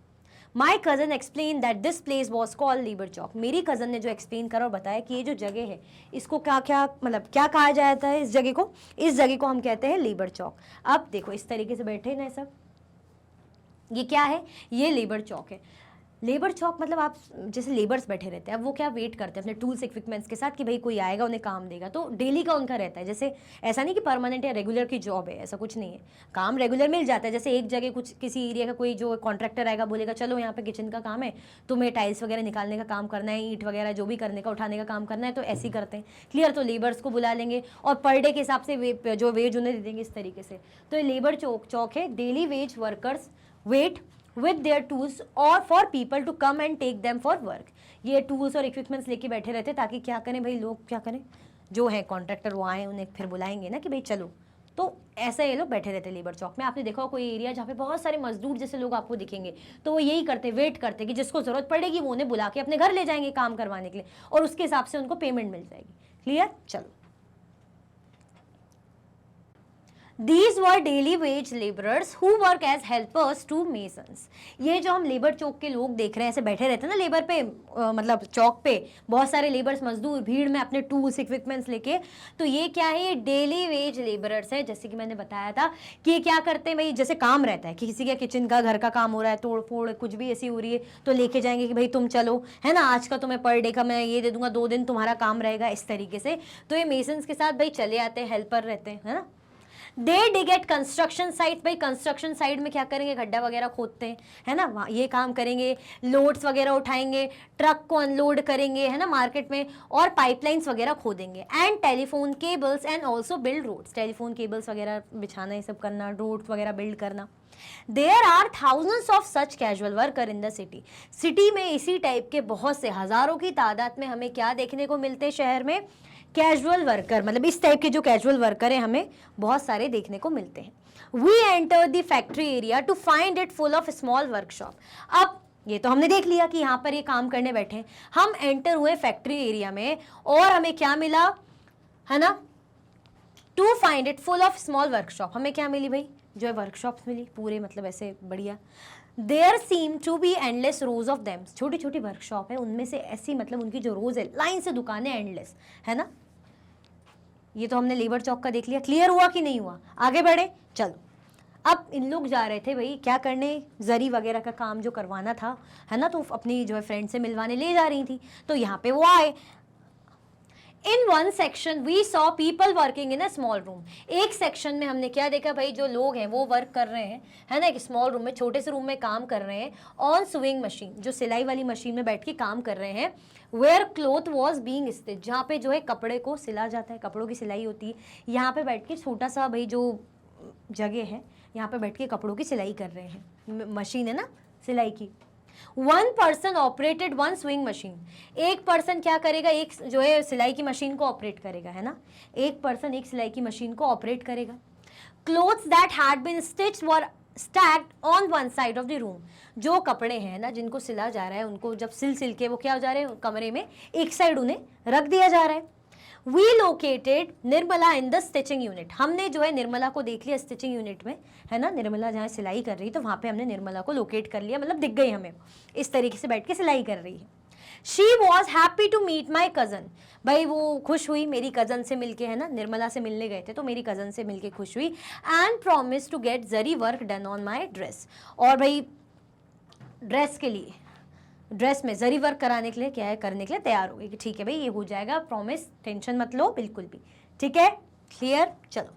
My cousin explain that this place was called labour chowk, मेरी कज़न ने जो एक्सप्लेन करा और बताया कि ये जो जगह है इसको क्या क्या मतलब क्या कहा जाता है, इस जगह को हम कहते हैं लीबर चौक। अब देखो इस तरीके से बैठे ना सब, ये क्या है, ये लेबर चौक है। लेबर चौक मतलब आप जैसे लेबर्स बैठे रहते हैं, अब वो क्या वेट करते हैं अपने टूल्स इक्विपमेंट्स के साथ कि भाई कोई आएगा उन्हें काम देगा, तो डेली का उनका रहता है। जैसे ऐसा नहीं कि परमानेंट या रेगुलर की जॉब है, ऐसा कुछ नहीं है, काम रेगुलर मिल जाता है। जैसे एक जगह कुछ किसी एरिया का कोई जो कॉन्ट्रैक्टर आएगा, बोलेगा चलो यहाँ पे किचन का काम है, तुम्हें टाइल्स वगैरह निकालने का काम करना है, ईंट वगैरह जो भी करने का, उठाने का काम करना है, तो ऐसे ही करते हैं। क्लियर, तो लेबर्स को बुला लेंगे और पर डे के हिसाब से जो वेज उन्हें दे देंगे, इस तरीके से। तो ये लेबर चौक है, daily wage workers wait with their tools or for people to come and take them for work. ये टूल्स और इक्विपमेंट्स लेके बैठे रहते ताकि क्या करें भाई, लोग क्या करें, जो है कॉन्ट्रैक्टर वो आए, उन्हें फिर बुलाएंगे ना कि भाई चलो, तो ऐसा ये लोग बैठे रहते लेबर चौक में। आपने देखा कोई एरिया जहाँ पे बहुत सारे मजदूर जैसे लोग आपको दिखेंगे, तो वो यही करते, वेट करते कि जिसको जरूरत पड़ेगी वो उन्हें बुला के अपने घर ले जाएंगे काम करवाने के लिए, और उसके हिसाब से उनको पेमेंट मिल जाएगी। क्लियर, चलो। These were daily wage laborers who work as helpers to masons. ये जो हम लेबर चौक के लोग देख रहे हैं, ऐसे बैठे रहते हैं ना लेबर पे, मतलब चौक पे बहुत सारे लेबर्स मजदूर भीड़ में अपने टूल्स इक्विपमेंट्स लेके, तो ये क्या है, ये डेली वेज लेबरर्स है। जैसे कि मैंने बताया था कि ये क्या करते हैं भाई, जैसे काम रहता है कि किसी का किचन का घर का काम हो रहा है, तोड़ फोड़ कुछ भी ऐसी हो रही है, तो लेके जाएंगे कि भाई तुम चलो, है ना, आज का तुम्हें पर डे का मैं ये दे दूंगा, 2 दिन तुम्हारा काम रहेगा, इस तरीके से। तो ये मेसन्स के साथ भाई चले आते हैं, हेल्पर रहते हैं, है ना। दे डिग एट कंस्ट्रक्शन साइट, भाई कंस्ट्रक्शन साइट में क्या करेंगे, गड्ढा वगैरह खोदते हैं, है ना, वहाँ ये काम करेंगे, लोड्स वगैरह उठाएंगे, ट्रक को अनलोड करेंगे, है ना, मार्केट में, और पाइपलाइंस वगैरह खोदेंगे। And telephone cables and also build roads, telephone cables वगैरह बिछाना, ये सब करना, रोड्स वगैरह बिल्ड करना। There are thousands of such casual worker in the city. City में इसी टाइप के बहुत से हजारों की तादाद में हमें क्या देखने को मिलते हैं शहर में, कैजुअल वर्कर, मतलब इस टाइप के जो कैजुअल वर्कर है हमें बहुत सारे देखने को मिलते हैं। We enter the factory area to find it full of small workshop. अब ये तो हमने देख लिया कि यहाँ पर ये काम करने बैठे हैं, हम एंटर हुए फैक्ट्री एरिया में और हमें क्या मिला, है ना, to find it full of small workshop. हमें क्या मिली भाई, जो है वर्कशॉप्स मिली पूरे, मतलब ऐसे बढ़िया। There seem to be endless rows of them, छोटी छोटी वर्कशॉप है, उनमें से ऐसी, मतलब उनकी जो रोज है, लाइन से दुकानें एंडलेस, है ना। ये तो हमने लेबर चौक का देख लिया। क्लियर हुआ कि नहीं हुआ, आगे बढ़े, चलो। अब इन लोग जा रहे थे भाई क्या करने, जरी वगैरह का काम जो करवाना था, है ना, तो अपनी जो है फ्रेंड से मिलवाने ले जा रही थी, तो यहाँ पे वो आए। In one section we saw people working in a small room. एक सेक्शन में हमने क्या देखा भाई, जो लोग हैं वो वर्क कर रहे हैं, है ना, एक स्मॉल रूम में, छोटे से रूम में काम कर रहे हैं, ऑन स्विंग मशीन, जो सिलाई वाली मशीन में बैठ के काम कर रहे हैं। Where cloth was being stitch, जहाँ पे जो है कपड़े को सिला जाता है, कपड़ों की सिलाई होती है, यहाँ पे बैठ के छोटा सा भाई जो जगह है, यहाँ पे बैठ के कपड़ों की सिलाई कर रहे हैं, मशीन है ना सिलाई की। 1 पर्सन ऑपरेटेड 1 स्विंग मशीन, एक पर्सन क्या करेगा, एक जो है सिलाई की मशीन को ऑपरेट करेगा, है ना, एक पर्सन एक सिलाई की मशीन को ऑपरेट करेगा। Clothes that had been stitched were stacked on one side of the room, जो कपड़े हैं ना जिनको सिला जा रहा है, उनको जब सिल के वो क्या हो जा रहे हैं, कमरे में एक साइड उन्हें रख दिया जा रहा है। We located Nirmala in the stitching unit, हमने जो है निर्मला को देख लिया स्टिचिंग यूनिट में, है ना, निर्मला जहाँ सिलाई कर रही, तो वहाँ पे हमने निर्मला को लोकेट कर लिया, मतलब दिख गई हमें, इस तरीके से बैठ के सिलाई कर रही है। She was happy to meet my cousin, भाई वो खुश हुई मेरी कज़न से मिलके, है ना, निर्मला से मिलने गए थे तो मेरी कज़न से मिलके खुश हुई। And promise to get zari work done on my dress, और भाई ड्रेस के लिए, ड्रेस में जरी वर्क कराने के लिए क्या है, करने के लिए तैयार हो गई कि ठीक है भाई ये हो जाएगा, प्रॉमिस, टेंशन मत लो बिल्कुल भी, ठीक है, क्लियर। चलो,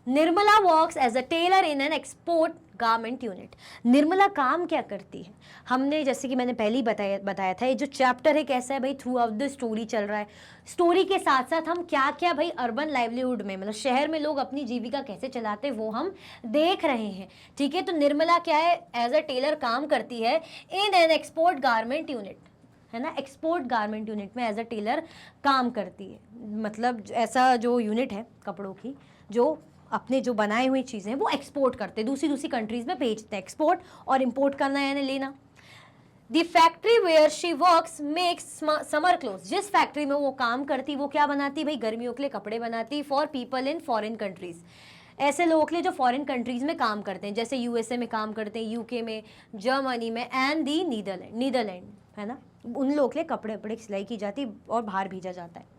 Nirmala works as a tailor in an export garment unit. Nirmala काम क्या करती है, हमने जैसे कि मैंने पहले ही बताया था, ये जो चैप्टर है कैसा है भाई, थ्रू आउट द स्टोरी चल रहा है। स्टोरी के साथ साथ हम क्या क्या भाई अर्बन लाइवलीहुड में, मतलब शहर में लोग अपनी जीविका कैसे चलाते हैं वो हम देख रहे हैं, ठीक है। तो निर्मला क्या है, एज अ टेलर काम करती है इन एन एक्सपोर्ट गारमेंट यूनिट, है ना, एक्सपोर्ट गारमेंट यूनिट में एज अ टेलर काम करती है, मतलब ऐसा जो यूनिट है कपड़ों की, जो अपने जो बनाए हुई चीज़ें हैं वो एक्सपोर्ट करते, दूसरी कंट्रीज में भेजते हैं। एक्सपोर्ट और इंपोर्ट करना यानी लेना। The factory where she works makes summer clothes, जिस फैक्ट्री में वो काम करती वो क्या बनाती भाई, गर्मियों के लिए कपड़े बनाती, for people in foreign countries, ऐसे लोगों के लिए जो फॉरेन कंट्रीज में काम करते हैं, जैसे यूएसए में काम करते हैं, यूके में, जर्मनी में, एंड दी नीदरलैंड, है ना, उन लोगों के लिए कपड़े वपड़े की सिलाई की जाती और बाहर भेजा जाता है।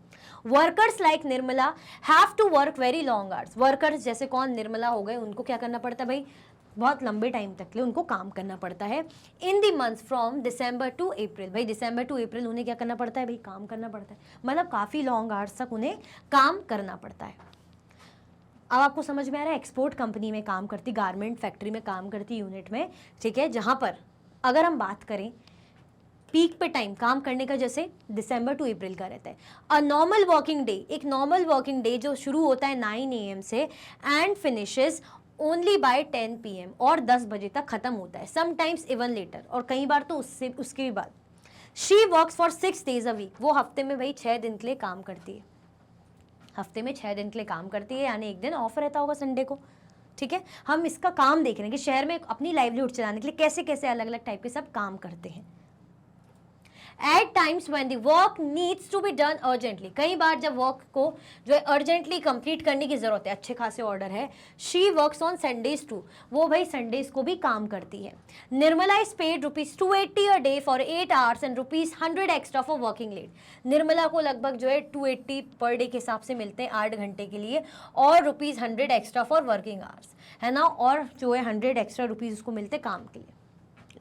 Workers like Nirmala have to work very long hours, workers जैसे कौन, निर्मला हो गए, उनको क्या करना पड़ता है भाई, बहुत लंबे टाइम तक के लिए उनको काम करना पड़ता है। In the month from December to April, भाई दिसंबर टू अप्रैल उन्हें क्या करना पड़ता है भाई, काम करना पड़ता है, मतलब काफ़ी लॉन्ग आवर्स तक उन्हें काम करना पड़ता है। अब आपको समझ में आ रहा है, एक्सपोर्ट कंपनी में काम करती, गारमेंट फैक्ट्री में काम करती, यूनिट में, ठीक है, जहाँ पर अगर हम बात करें पीक पे टाइम काम करने का, जैसे दिसंबर टू अप्रैल का रहता है। अ नॉर्मल वर्किंग डे, एक नॉर्मल वर्किंग डे जो शुरू होता है 9 AM से and finishes only by 10 PM, और 10 बजे तक खत्म होता है, समटाइम्स इवन लेटर, और कई बार तो उसके भी बाद। She works for 6 days a week, वो हफ्ते में भाई 6 दिन के लिए काम करती है, हफ्ते में 6 दिन के लिए काम करती है, यानी एक दिन ऑफ रहता होगा संडे को, ठीक है। हम इसका काम देख रहे हैं कि शहर में अपनी लाइवलीहुड चलाने के लिए कैसे कैसे अलग अलग टाइप के सब काम करते हैं। At times when the work needs to be done urgently, कई बार जब वर्क को जो है अर्जेंटली कंप्लीट करने की जरूरत है, अच्छे खासे ऑर्डर है, she works on Sundays too, वो भाई संडेज को भी काम करती है। Nirmala is paid ₹280 a day for 8 hours and ₹100 extra for working late. Nirmala को लगभग जो है 280 पर डे के हिसाब से मिलते हैं 8 घंटे के लिए, और ₹100 एक्स्ट्रा फॉर वर्किंग आवर्स, है ना, और जो है 100 एक्स्ट्रा रुपीज़ उसको मिलते काम के लिए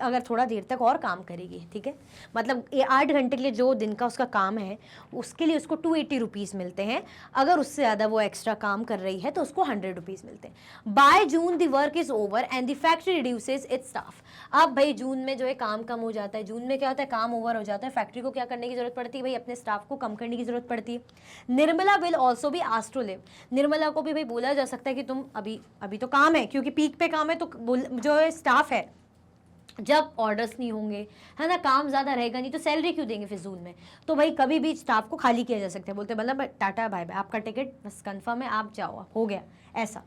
अगर थोड़ा देर तक और काम करेगी, ठीक है। मतलब ये 8 घंटे के लिए जो दिन का उसका काम है उसके लिए उसको 280 रुपीज़ मिलते हैं, अगर उससे ज़्यादा वो एक्स्ट्रा काम कर रही है तो उसको 100 रुपीज़ मिलते हैं। By June the work is over and the factory reduces it's staff. अब भाई जून में जो है काम कम हो जाता है, जून में क्या होता है, काम ओवर हो जाता है, फैक्ट्री को क्या करने की जरूरत पड़ती है भाई, अपने स्टाफ को कम करने की जरूरत पड़ती है। Nirmala will also be asked to leave, Nirmala को भी भाई बोला जा सकता है कि तुम अभी तो काम है, क्योंकि पीक पे काम है, तो जो है स्टाफ है, जब ऑर्डर्स नहीं होंगे, है ना, काम ज़्यादा रहेगा नहीं, तो सैलरी क्यों देंगे फिजूल में, तो भाई कभी भी स्टाफ को खाली किया जा सकता है, बोलते मतलब टाटा बाय बाय, आपका टिकट बस कंफर्म है, आप जाओ, हो गया ऐसा।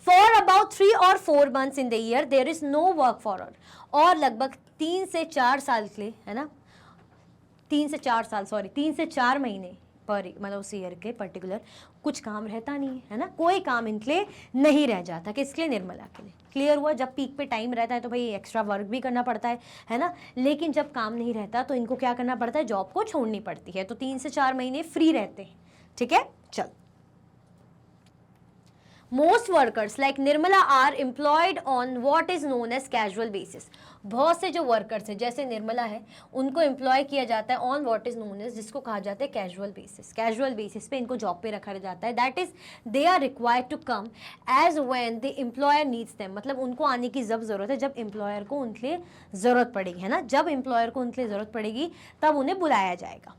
फॉर अबाउट 3 और 4 months in the year there is no work for her, और लगभग 3 से 4 साल के लिए, है ना, 3 से 4 महीने पर, मतलब उस ईयर के पर्टिकुलर कुछ काम रहता नहीं है ना, कोई काम इनके लिए नहीं रह जाता, किसके लिए, निर्मला के लिए। क्लियर हुआ। जब पीक पे टाइम रहता है तो भाई एक्स्ट्रा वर्क भी करना पड़ता है ना, लेकिन जब काम नहीं रहता तो इनको क्या करना पड़ता है, जॉब को छोड़नी पड़ती है, तो 3 से 4 महीने फ्री रहते हैं, ठीक है। चल, Most workers like Nirmala are employed on what is known as casual basis. बहुत से जो वर्कर्स हैं जैसे निर्मला है उनको एम्प्लॉय किया जाता है on what is known as, जिसको कहा जाता है कैजुअल बेसिस। कैजुअल बेसिस पे इनको जॉब पे रखा जाता है, that is they are required to come as when the employer needs them, मतलब उनको आने की जब जरूरत है, जब एम्प्लॉयर को उनके लिए जरूरत पड़ेगी, है ना, जब एम्प्लॉयर को उनके लिए जरूरत पड़ेगी तब उन्हें बुलाया जाएगा।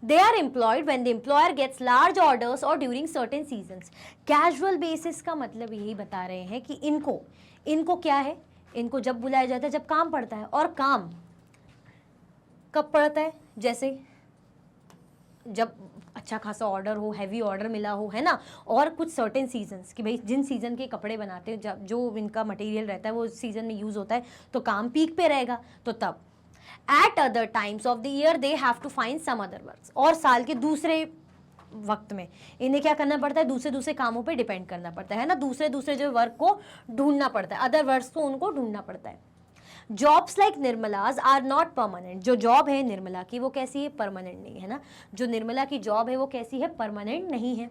They are employed when the employer gets large orders or during certain seasons. Casual basis का मतलब यही बता रहे हैं कि इनको क्या है, इनको जब बुलाया जाता है जब काम पड़ता है, और काम कब पड़ता है, जैसे जब अच्छा खासा ऑर्डर हो, हैवी ऑर्डर मिला हो, है ना, और कुछ सर्टेन सीजन्स कि भाई जिन सीजन के कपड़े बनाते हैं, जब जो इनका मटेरियल रहता है वो सीजन में यूज़ होता है तो काम पीक पे रहेगा, तो तब At other times of the year they have to find some other works, और साल के दूसरे वक्त में इन्हें क्या करना पड़ता है, दूसरे कामों पे डिपेंड करना पड़ता है ना, दूसरे जो वर्क को ढूंढना पड़ता है, अदर वर्क्स को उनको ढूंढना पड़ता है। Jobs like Nirmala's are not permanent, जो जॉब है निर्मला की वो कैसी है, परमानेंट नहीं है ना, जो निर्मला की जॉब है वो कैसी है, परमानेंट नहीं है।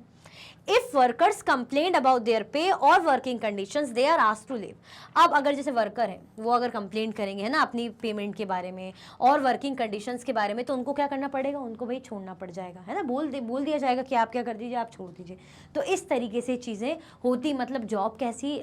If workers complain about their pay or working conditions they are asked to leave. अब अगर जैसे वर्कर है वो अगर कंप्लेंट करेंगे, है ना, अपनी पेमेंट के बारे में और वर्किंग कंडीशंस के बारे में, तो उनको क्या करना पड़ेगा, उनको भाई छोड़ना पड़ जाएगा, है ना, बोल दिया जाएगा कि आप क्या कर दीजिए, आप छोड़ दीजिए। तो इस तरीके से चीज़ें होती, मतलब जॉब कैसी,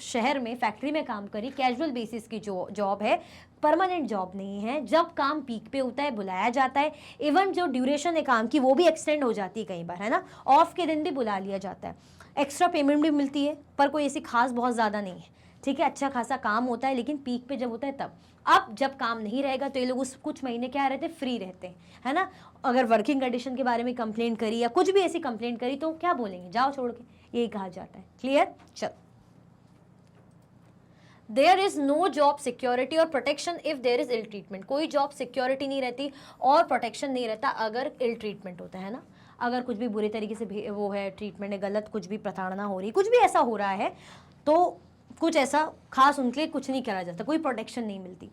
शहर में फैक्ट्री में काम करी, कैजुअल बेसिस की जो जॉब है, परमानेंट जॉब नहीं है, जब काम पीक पे होता है बुलाया जाता है, इवन जो ड्यूरेशन है काम की वो भी एक्सटेंड हो जाती है कई बार, है ना, ऑफ के दिन भी बुला लिया जाता है, एक्स्ट्रा पेमेंट भी मिलती है, पर कोई ऐसी खास बहुत ज़्यादा नहीं है, ठीक है, अच्छा खासा काम होता है, लेकिन पीक पे जब होता है तब। अब जब काम नहीं रहेगा तो ये लोग उस कुछ महीने क्या रहते हैं, फ्री रहते हैं, है ना। अगर वर्किंग कंडीशन के बारे में कंप्लेंट करी या कुछ भी ऐसी कंप्लेंट करी तो क्या बोलेंगे, जाओ छोड़ के, यही कहा जाता है। क्लियर। चल, there is no job security और protection if there is ill treatment. कोई जॉब सिक्योरिटी नहीं रहती और प्रोटेक्शन नहीं रहता अगर इल ट्रीटमेंट होता है ना, अगर कुछ भी बुरे तरीके से वो है, ट्रीटमेंट है गलत, कुछ भी प्रताड़ना हो रही, कुछ भी ऐसा हो रहा है तो कुछ ऐसा खास उनके लिए कुछ नहीं करा जाता, कोई प्रोटेक्शन नहीं मिलती।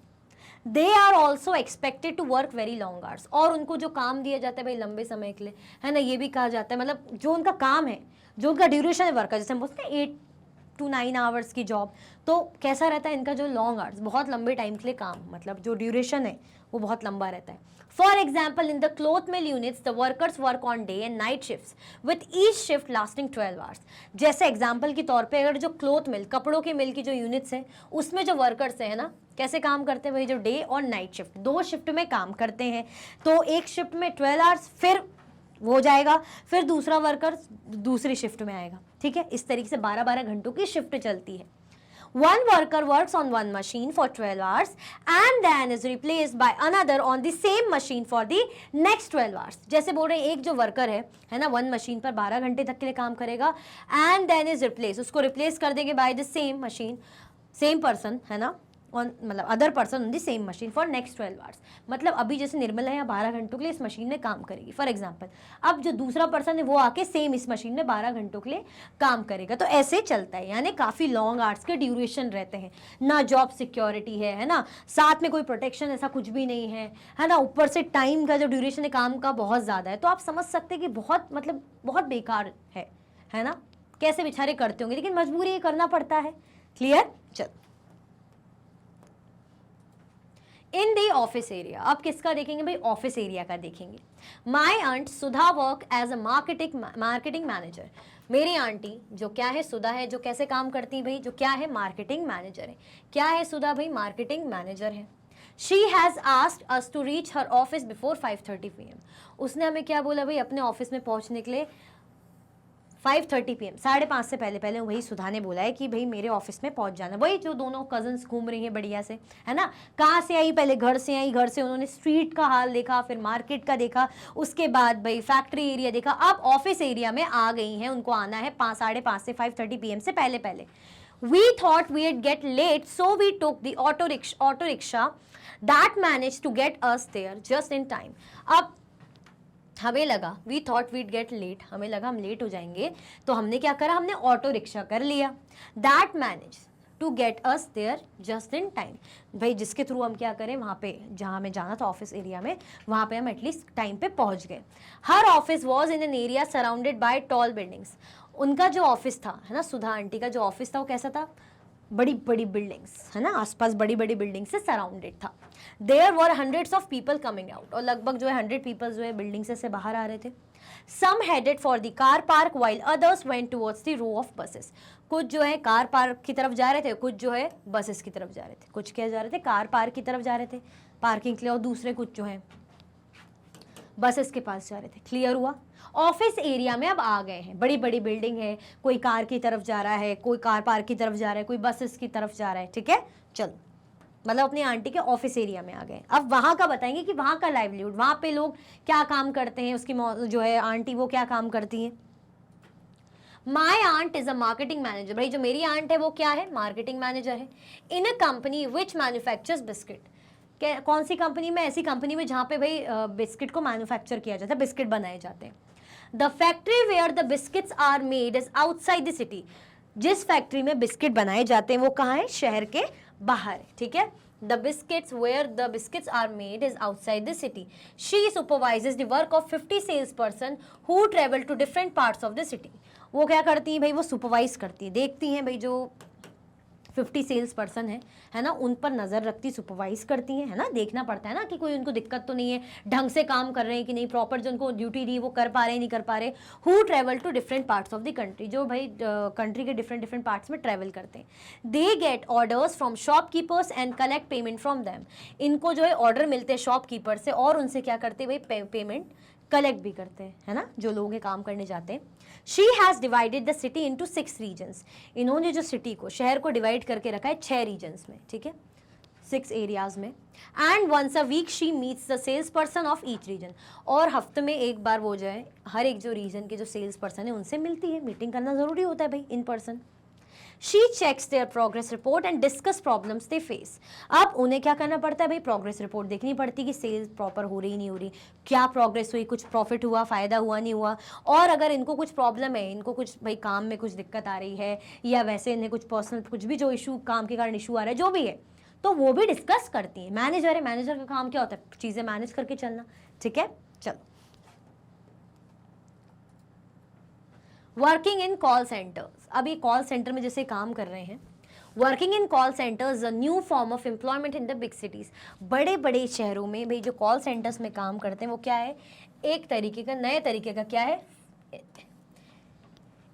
They are also expected to work very long hours, और उनको जो काम दिया जाता है भाई लंबे समय के लिए, है ना, ये भी कहा जाता है, मतलब जो उनका काम है, जो उनका ड्यूरेशन है वर्क का, जैसे हम बोलते हैं 8 to 9 आवर्स की जॉब, तो कैसा रहता है इनका जो लॉन्ग आवर्स, बहुत लंबे टाइम के लिए काम, मतलब जो ड्यूरेशन है वो बहुत लंबा रहता है। For example in the cloth mill units the workers work on day and night shifts with each shift lasting 12 hours. जैसे एग्जाम्पल के तौर पे अगर जो क्लोथ मिल, कपड़ों के मिल की जो यूनिट्स है उसमें जो वर्कर्स है ना, कैसे काम करते हैं भाई, जो डे और नाइट शिफ्ट, 2 शिफ्ट में काम करते हैं, तो एक शिफ्ट में 12 आवर्स फिर वो जाएगा, फिर दूसरा वर्कर दूसरी शिफ्ट में आएगा, ठीक है, इस तरीके से 12-12 घंटों की शिफ्ट चलती है। One worker works on one machine for 12 hours and then is replaced by another on the same machine for the next 12 hours. जैसे बोल रहे हैं एक जो वर्कर है ना, वन मशीन पर 12 घंटे तक के लिए काम करेगा, and then is replaced, उसको रिप्लेस कर देंगे by the same machine, same person, है ना, मतलब other person on the same machine for next 12 hours. मतलब अभी जैसे निर्मला यहाँ 12 घंटों के लिए इस मशीन में काम करेगी फॉर एग्जाम्पल, अब जो दूसरा पर्सन है वो आके सेम इस मशीन में 12 घंटों के लिए काम करेगा। तो ऐसे चलता है, यानी काफ़ी लॉन्ग आवर्स के ड्यूरेशन रहते हैं, ना जॉब सिक्योरिटी है ना, साथ में कोई प्रोटेक्शन ऐसा कुछ भी नहीं है ना, ऊपर से टाइम का जो ड्यूरेशन है काम का बहुत ज़्यादा है। तो आप समझ सकते हैं कि बहुत मतलब बहुत बेकार है ना, कैसे बेचारे करते होंगे, लेकिन मजबूरी ये करना पड़ता है। क्लियर? चल इन दी ऑफिस एरिया, अब किसका देखेंगे भाई? ऑफिस एरिया का देखेंगे। My aunt Sudha work as a marketing manager. मेरी आंटी जो क्या है, सुधा है, जो कैसे काम करती है भाई? जो क्या है? मार्केटिंग मैनेजर है। क्या है सुधा भाई? मार्केटिंग मैनेजर है। She has asked us to reach her office before 5:30 PM। उसने हमें क्या बोला भाई? अपने ऑफिस में पहुंचने के लिए 5:30 PM, 5:30 से पहले वही सुधा ने बोला है कि भाई मेरे ऑफिस में पहुंच जाना। वही जो दोनों कजन्स घूम रही हैं बढ़िया से, है ना, कहाँ से आई? पहले घर से आई, घर से उन्होंने स्ट्रीट का हाल देखा, फिर मार्केट का देखा, उसके बाद भाई फैक्ट्री एरिया देखा, अब ऑफिस एरिया में आ गई हैं, उनको आना है 5:30 से 5:30 PM से पहले। We thought we'd get late, so we took the auto rickshaw that managed to get us there just in time। अब हमें लगा we thought we'd get late, हमें लगा हम लेट हो जाएंगे, तो हमने क्या करा? हमने ऑटो रिक्शा कर लिया। That manage to get us there just in time. भाई जिसके थ्रू हम क्या करें, वहाँ पे जहाँ हमें जाना था ऑफिस एरिया में, वहाँ पे हम एटलीस्ट टाइम पे पहुँच गए। Her office was in an area surrounded by tall buildings. उनका जो ऑफिस था, है ना, सुधा आंटी का जो ऑफिस था वो कैसा था? बड़ी बड़ी बिल्डिंग्स, है ना, आसपास बड़ी बड़ी बिल्डिंग से सराउंडेड था। There were hundreds of people coming out, और लगभग जो है 100 पीपल जो है बिल्डिंग से बाहर आ रहे थे। Some headed for the car park while others went towards the row of buses. कुछ जो है कार पार्क की तरफ जा रहे थे, कुछ जो है बसेस की तरफ जा रहे थे। कुछ क्या जा रहे थे? कार पार्क की तरफ जा रहे थे पार्किंग के लिए, और दूसरे कुछ जो है बसेस के पास जा रहे थे। क्लियर हुआ? ऑफिस एरिया में अब आ गए हैं, बड़ी बड़ी बिल्डिंग है, कोई कार की तरफ जा रहा है, कोई कार पार्क की तरफ जा रहा है, कोई बसेस की तरफ जा रहा है। ठीक है, चलो, मतलब अपनी आंटी के ऑफिस एरिया में आ गए। अब वहाँ का बताएंगे कि वहाँ का लाइवलीहुड, वहाँ पे लोग क्या काम करते हैं, उसकी जो है आंटी वो क्या काम करती है। My aunt is a marketing manager. भाई जो मेरी आंट है वो क्या है? मार्केटिंग मैनेजर है। In a company which manufactures biscuit. कौन सी कंपनी में? ऐसी कंपनी में जहाँ पे भाई बिस्किट को मैन्युफैक्चर किया जाता है, बिस्किट बनाए जाते हैं। The factory where the biscuits are made is outside the city. जिस फैक्ट्री में बिस्किट बनाए जाते हैं वो कहाँ है? शहर के बाहर है। ठीक है, the biscuits where the biscuits are made is outside the city. She supervises the work of 50 sales person who travel to different parts of the city. वो क्या करती हैं भाई? वो सुपरवाइज करती है, देखती हैं भाई जो 50 सेल्स पर्सन है ना, उन पर नज़र रखती, सुपरवाइज करती हैं, है ना, देखना पड़ता है ना कि कोई उनको दिक्कत तो नहीं है, ढंग से काम कर रहे हैं कि नहीं, प्रॉपर जो उनको ड्यूटी दी वो कर पा रहे हैं नहीं कर पा रहे। Who travel to different parts of the country, जो भाई कंट्री के डिफरेंट पार्ट्स में ट्रेवल करते हैं। They get orders from shopkeepers and collect payment from them. इनको जो है ऑर्डर मिलते हैं शॉपकीपर से, और उनसे क्या करते हैं भाई? पेमेंट कलेक्ट भी करते हैं, है ना, जो लोग ये काम करने जाते हैं। She has divided the city into 6 regions. इन्होंने जो सिटी को, शहर को डिवाइड करके रखा है 6 रीजन्स में। ठीक है, 6 एरियाज में। And once a week she meets the sales person of each region. और हफ्ते में एक बार वो जो है हर एक जो रीजन के जो सेल्स पर्सन है उनसे मिलती है। मीटिंग करना ज़रूरी होता है भाई in person. She checks their progress report and discuss problems they face. अब उन्हें क्या करना पड़ता है भाई? प्रोग्रेस रिपोर्ट देखनी पड़ती है कि सेल्स प्रॉपर हो रही नहीं हो रही, क्या प्रोग्रेस हुई, कुछ प्रॉफिट हुआ, फ़ायदा हुआ नहीं हुआ। और अगर इनको कुछ प्रॉब्लम है, इनको कुछ भाई काम में कुछ दिक्कत आ रही है, या वैसे इन्हें कुछ पर्सनल कुछ भी जो इशू, काम के कारण इशू आ रहा है, जो भी है, तो वो भी डिस्कस करती हैं। मैनेजर है, मैनेजर का काम क्या होता है? चीज़ें मैनेज करके चलना। ठीक है, चलो। Working in call centres. अभी कॉल सेंटर में जैसे काम कर रहे हैं, working in call centres a new form of employment in the big cities. बड़े बड़े शहरों में भाई जो कॉल सेंटर्स में काम करते हैं वो क्या है? एक तरीके का, नए तरीके का क्या है?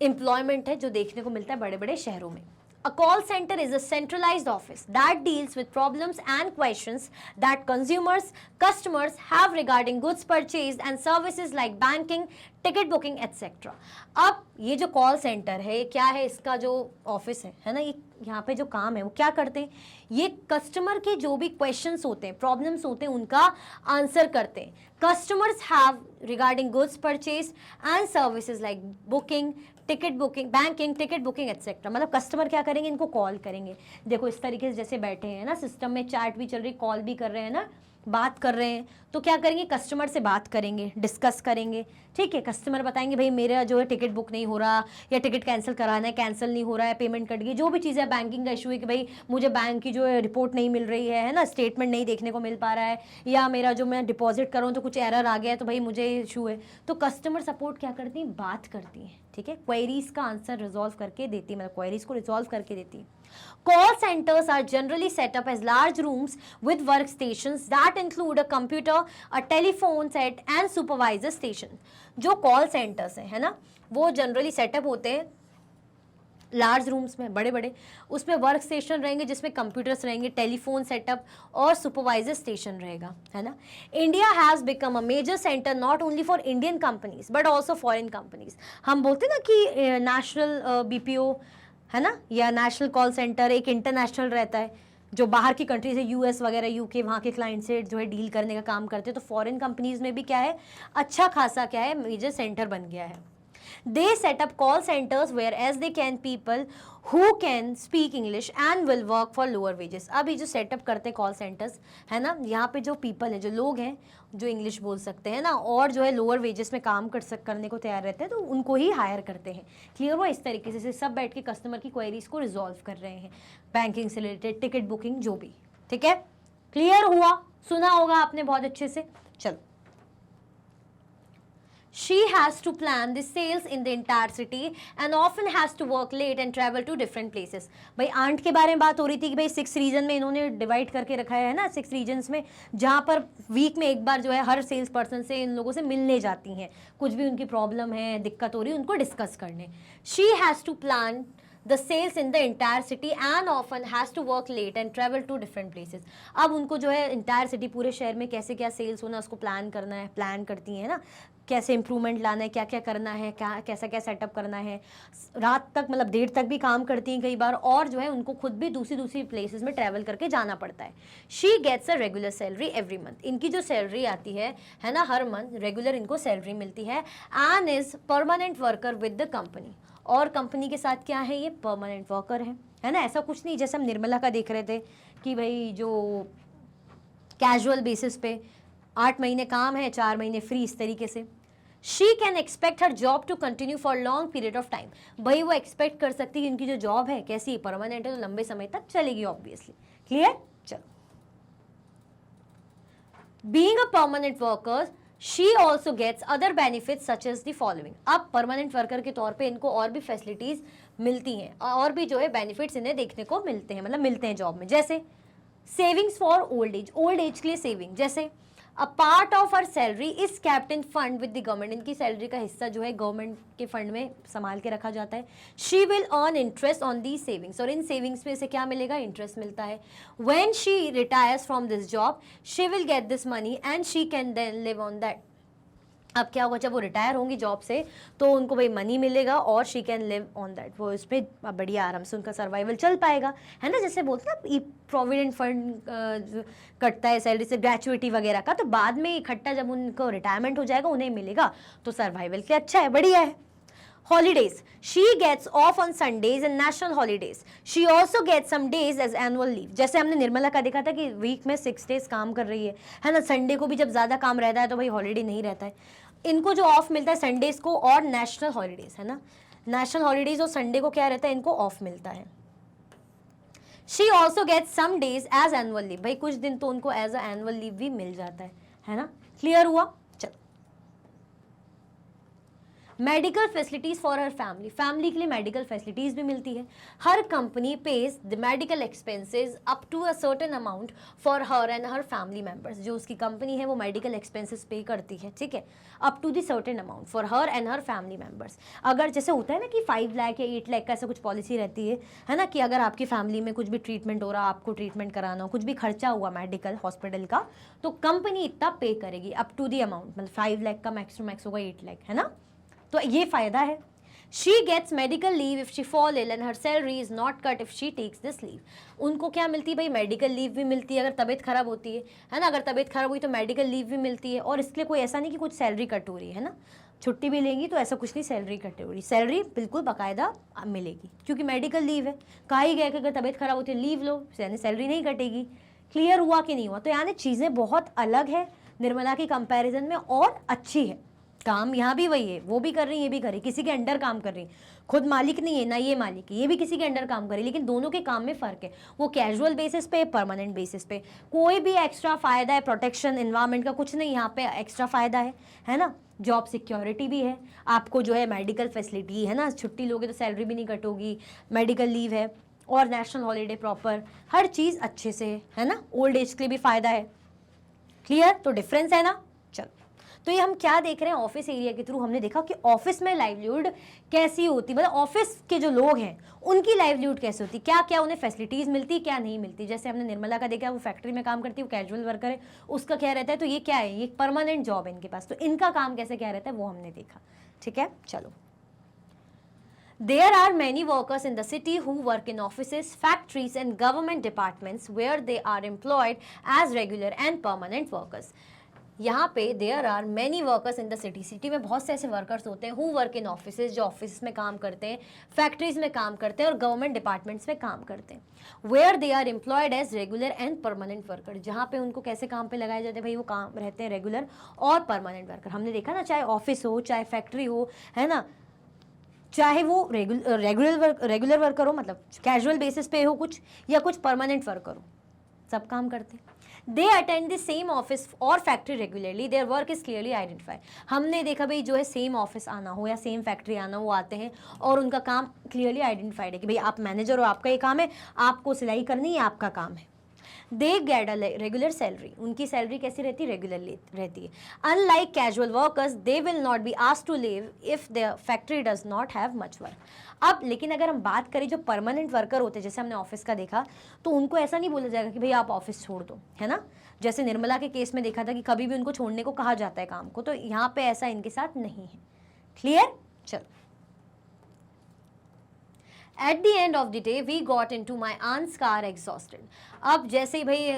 एम्प्लॉयमेंट है, जो देखने को मिलता है बड़े बड़े शहरों में। A call center is a centralized office that deals with problems and questions that customers have regarding goods purchased and services like banking, ticket booking etcetera. अब ये जो कॉल सेंटर है क्या है, इसका जो ऑफिस है ना, ये यहाँ पे जो काम है वो क्या करते हैं, ये कस्टमर के जो भी क्वेश्चंस होते हैं, प्रॉब्लम्स होते हैं, उनका आंसर करते हैं। Customers have regarding goods purchase and services like booking, ticket booking, banking, ticket booking etcetera. मतलब कस्टमर क्या करेंगे, इनको कॉल करेंगे। देखो इस तरीके से जैसे बैठे हैं ना, सिस्टम में चैट भी चल रही, कॉल भी कर रहे हैं ना, बात कर रहे हैं, तो क्या करेंगे, कस्टमर से बात करेंगे, डिस्कस करेंगे, ठीक है। कस्टमर बताएंगे भाई मेरा जो है टिकट बुक नहीं हो रहा, या टिकट कैंसिल कराना है, कैंसिल नहीं हो रहा है, पेमेंट कट गई, जो भी चीज़ है, बैंकिंग का इशू है कि भाई मुझे बैंक की जो है रिपोर्ट नहीं मिल रही है ना, स्टेटमेंट नहीं देखने को मिल पा रहा है, या मेरा जो मैं डिपॉजिट कर रहा हूँ तो कुछ एरर आ गया है तो भाई मुझे इशू है। तो कस्टमर सपोर्ट क्या करती है, बात करती है, ठीक है, क्वेरीज का आंसर रिजॉल्व करके देती है, मतलब क्वेरीज को रिजॉल्व करके देती है। Call centers are generally set up as large rooms with workstations that include a computer, a telephone set and supervisor station. जो कॉल सेंटर्स हैं, है ना, वो जनरली सेटअप होते हैं लार्ज रूम्स में, बड़े बड़े, उसमें वर्क स्टेशन रहेंगे जिसमें कंप्यूटर्स रहेंगे, टेलीफोन सेटअप और सुपरवाइजर स्टेशन रहेगा, है ना। India has become a major centre not only for Indian companies but also foreign companies. हम बोलते हैं ना कि नेशनल बीपीओ है ना, या नेशनल कॉल सेंटर एक इंटरनेशनल रहता है, जो बाहर की कंट्री से यूएस वगैरह यूके वहाँ के क्लाइंट से जो है डील करने का काम करते हैं। तो फॉरेन कंपनीज में भी क्या है, अच्छा खासा क्या है, मेजर सेंटर बन गया है। They set up call centers whereas they can people who can speak English and will work for lower wages। अब ये जो सेटअप करते हैं कॉल सेंटर्स, है ना, यहाँ पे जो पीपल है, जो लोग हैं जो इंग्लिश बोल सकते हैं ना, और जो है लोअर वेजेस में काम करने को तैयार रहते हैं, तो उनको ही हायर करते हैं। क्लियर हुआ? इस तरीके से सब बैठ के कस्टमर की क्वेरीज को रिजॉल्व कर रहे हैं, बैंकिंग से रिलेटेड, टिकट बुकिंग, जो भी, ठीक है। क्लियर हुआ? सुना होगा आपने बहुत अच्छे से। चलो, she has to plan the sales in the entire city and often has to work late and travel to different places। भाई आंट के बारे में बात हो रही थी कि भाई 6 रीजन में इन्होंने डिवाइड करके रखा है ना, 6 रीजन्स में, जहाँ पर वीक में एक बार जो है हर सेल्स पर्सन से इन लोगों से मिलने जाती हैं, कुछ भी उनकी प्रॉब्लम है, दिक्कत हो रही है, उनको डिस्कस करने। she has to plan the sales in the entire city and often has to work late and travel to different places। अब उनको जो है इंटायर सिटी, पूरे शहर में कैसे क्या सेल्स होना, उसको प्लान करना है, प्लान करती हैं ना, कैसे इंप्रूवमेंट लाना है, क्या क्या करना है, क्या कैसा क्या सेटअप करना है, रात तक मतलब देर तक भी काम करती हैं कई बार, और जो है उनको खुद भी दूसरी दूसरी प्लेसेस में ट्रैवल करके जाना पड़ता है। She gets a regular salary every month. इनकी जो सैलरी आती है ना, हर मंथ रेगुलर इनको सैलरी मिलती है। And is permanent worker with the company, और कंपनी के साथ क्या है, ये परमानेंट वर्कर है ना। ऐसा कुछ नहीं जैसे हम निर्मला का देख रहे थे कि भाई जो कैजुअल बेसिस पे 8 महीने काम है, 4 महीने फ्री, इस तरीके से। She can expect her job to continue for long period of time. भाई वो एक्सपेक्ट कर सकती है कि उनकी जो जॉब है कैसी, परमानेंट है, तो लंबे समय तक चलेगी ऑब्वियसली। क्लियर? चलो, being a permanent worker she also gets other benefits such as the following. अब परमानेंट वर्कर के तौर पे इनको और भी फैसिलिटीज मिलती हैं, और भी जो है बेनिफिट्स इन्हें देखने को मिलते हैं, मतलब मिलते हैं जॉब में। जैसे savings for old age, old age के लिए सेविंग। जैसे a part of her salary is kept in fund with the government. इनकी सैलरी का हिस्सा जो है गवर्नमेंट के फंड में संभाल के रखा जाता है। She will earn interest on the savings, और इन सेविंग्स में से क्या मिलेगा, इंटरेस्ट मिलता है। When she retires from this job she will get this money and she can then live on that. अब क्या होगा, जब वो रिटायर होंगी जॉब से तो उनको भाई मनी मिलेगा, और she can live on that, वो इस पर बढ़िया आराम से उनका सर्वाइवल चल पाएगा, है ना। जैसे बोलते हैं ना प्रोविडेंट फंड कटता है सैलरी से, ग्रेचुइटी वगैरह का, तो बाद में इकट्ठा जब उनको रिटायरमेंट हो जाएगा उन्हें मिलेगा, तो सर्वाइवल के अच्छा है, बढ़िया है। Holidays, she gets off on Sundays and national holidays. She also gets some days as annual leave। जैसे हमने निर्मला का देखा था कि वीक में 6 डेज काम कर रही है ना। संडे को भी जब ज़्यादा काम रहता है तो भाई हॉलीडे नहीं रहता है। इनको जो ऑफ मिलता है संडेज को और नेशनल हॉलीडेज, है ना, नेशनल हॉलीडेज और संडे को क्या रहता है, इनको ऑफ मिलता है। She also gets some days as annual leave. भाई कुछ दिन तो उनको एज अ एनुअल लीव भी मिल जाता है ना। क्लियर हुआ? Medical facilities for her family, family के लिए मेडिकल फैसिलिटीज भी मिलती है। Her company pays the medical expenses up to a certain amount for her and her family members. जो उसकी कंपनी है वो मेडिकल एक्सपेंसेस पे करती है, ठीक है, up to the certain amount for her and her family members. अगर जैसे होता है ना कि 5 लाख या 8 लाख का ऐसा कुछ पॉलिसी रहती है ना, कि अगर आपकी फैमिली में कुछ भी ट्रीटमेंट हो रहा, आपको ट्रीटमेंट कराना हो, कुछ भी खर्चा हुआ मेडिकल हॉस्पिटल का, तो कंपनी इतना पे करेगी अप टू द अमाउंट, मतलब 5 लाख का मैक्स टू मैक्स होगा 8 लाख, है ना। तो ये फ़ायदा है। She gets medical leave if she fall ill and her salary is not cut if she takes this leave. उनको क्या मिलती है भाई, मेडिकल लीव भी मिलती है अगर तबीयत खराब होती है ना, अगर तबीयत खराब हुई तो मेडिकल लीव भी मिलती है, और इसके लिए कोई ऐसा नहीं कि कुछ सैलरी कट हो रही है ना, छुट्टी भी लेंगी तो ऐसा कुछ नहीं सैलरी कट हो रही, सैलरी बिल्कुल बाकायदा मिलेगी क्योंकि मेडिकल लीव है। कहा ही गया कि अगर तबीयत खराब होती है लीव लो, यानी सैलरी नहीं कटेगी। क्लियर हुआ कि नहीं हुआ? तो यानी चीज़ें बहुत अलग है निर्मला की कंपैरिजन में और अच्छी है। काम यहाँ भी वही है, वो भी कर रही है, ये भी कर रही, किसी के अंडर काम कर रही, खुद मालिक नहीं है ना ये मालिक है, ये भी किसी के अंडर काम कर रही, लेकिन दोनों के काम में फ़र्क है। वो कैजुअल बेसिस पे, परमानेंट बेसिस पे, कोई भी एक्स्ट्रा फ़ायदा है प्रोटेक्शन इन्वायरमेंट का कुछ नहीं, यहाँ पे एक्स्ट्रा फ़ायदा है ना। जॉब सिक्योरिटी भी है, आपको जो है मेडिकल फैसिलिटी है ना, छुट्टी लोगे तो सैलरी भी नहीं कटोगी, मेडिकल लीव है और नेशनल हॉलीडे प्रॉपर, हर चीज़ अच्छे से है ना। ओल्ड एज के लिए भी फ़ायदा है। क्लियर? तो डिफरेंस है ना। चलो, तो ये हम क्या देख रहे हैं, ऑफिस एरिया के थ्रू हमने देखा कि ऑफिस में लाइवलीहुड कैसी होती, मतलब ऑफिस के जो लोग हैं उनकी लाइवलीहुड कैसे होती, क्या क्या उन्हें फैसिलिटीज़ मिलती, क्या नहीं मिलती। जैसे हमने निर्मला का देखा, वो फैक्ट्री में काम करती है, वो कैजुअल वर्कर है, उसका क्या रहता है, तो ये क्या है, ये परमानेंट जॉब है इनके पास, तो इनका काम कैसे क्या रहता है वो हमने देखा। ठीक है, चलो। There are many workers in the city who work in offices, factories and government departments where they are employed as regular and permanent workers. यहाँ पे there are many workers in the city, city में बहुत से ऐसे workers होते हैं who work in offices, जो office में काम करते हैं, फैक्ट्रीज में काम करते हैं और गवर्नमेंट डिपार्टमेंट्स में काम करते हैं। Where they are employed as regular and permanent worker, जहाँ पे उनको कैसे काम पे लगाए जाते हैं भाई, वो काम रहते हैं रेगुलर और परमानेंट वर्कर। हमने देखा ना, चाहे ऑफिस हो चाहे फैक्ट्री हो, है ना, चाहे वो रेगुलर वर्कर हो, मतलब कैजुअल बेसिस पे हो कुछ, या कुछ परमानेंट वर्कर हो, सब काम करते हैं। They attend the same office और factory regularly, their work is clearly identified. हमने देखा भाई जो है सेम ऑफिस आना हो या सेम फैक्ट्री आना हो, वो आते हैं और उनका काम क्लियरली आइडेंटिफाइड है कि भाई आप मैनेजर हो, आपका ये काम है, आपको सिलाई करनी है, आपका काम है। They get a regular salary, उनकी सैलरी कैसी रहती है, रेगुलरली रहती है। Unlike casual workers, they will not be asked to leave if the factory does not have much work. अब लेकिन अगर हम बात करें जो परमानेंट वर्कर होते हैं, जैसे हमने ऑफिस का देखा, तो उनको ऐसा नहीं बोला जाएगा कि भाई आप ऑफिस छोड़ दो, है ना। जैसे निर्मला के केस में देखा था कि कभी भी उनको छोड़ने को कहा जाता है काम को, तो यहाँ पे ऐसा इनके साथ नहीं है। क्लियर? चलो। At the end of the day, we got into my aunt's car exhausted. अब जैसे ही भाई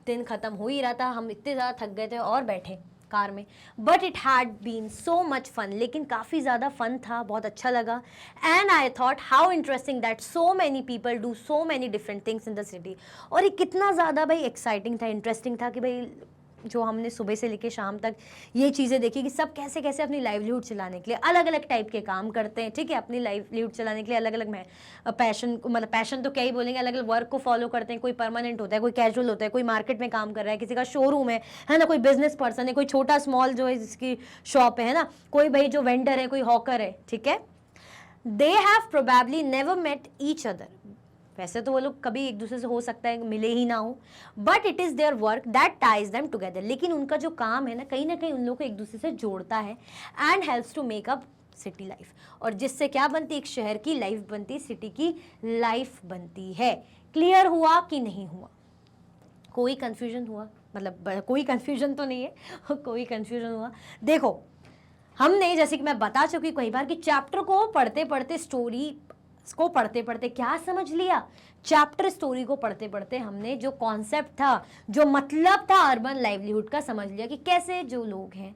दिन ख़त्म हो ही रहा था, हम इतने ज़्यादा थक गए थे और बैठे कार में। But it had been so much fun, लेकिन काफ़ी ज़्यादा फन था, बहुत अच्छा लगा। And I thought how interesting that so many people do so many different things in the city. और ये कितना ज़्यादा भाई एक्साइटिंग था, इंटरेस्टिंग था कि भाई जो हमने सुबह से लेकर शाम तक ये चीज़ें देखी कि सब कैसे कैसे अपनी लाइवलीहुड चलाने के लिए अलग अलग टाइप के काम करते हैं। ठीक है, अपनी लाइवलीहुड चलाने के लिए अलग अलग पैशन, मतलब पैशन तो क्या ही बोलेंगे, अलग अलग वर्क को फॉलो करते हैं। कोई परमानेंट होता है, कोई कैजुअल होता है, कोई मार्केट में काम कर रहा है, किसी का शोरूम है ना, कोई बिजनेस पर्सन है, कोई छोटा स्मॉल जो है जिसकी शॉप है ना, कोई भाई जो वेंडर है, कोई हॉकर है। ठीक है, they have probably never met each other, वैसे तो वो लोग कभी एक दूसरे से हो सकता है मिले ही ना हो, but it is their work that ties them together. लेकिन उनका जो काम है ना कहीं उन लोगों को एक दूसरे से जोड़ता है and helps to make up city life, और जिससे क्या बनती है, एक शहर की लाइफ बनती है, सिटी की लाइफ बनती है। क्लियर हुआ कि नहीं हुआ? कोई कन्फ्यूजन हुआ? मतलब कोई कन्फ्यूजन तो नहीं है कोई कन्फ्यूजन हुआ? देखो, हमने जैसे कि मैं बता चुकी कई बार कि चैप्टर को पढ़ते पढ़ते, स्टोरी को पढ़ते पढ़ते क्या समझ लिया, चैप्टर स्टोरी को पढ़ते पढ़ते हमने जो कॉन्सेप्ट था, जो मतलब था अर्बन लाइवलीहुड का, समझ लिया कि कैसे जो लोग हैं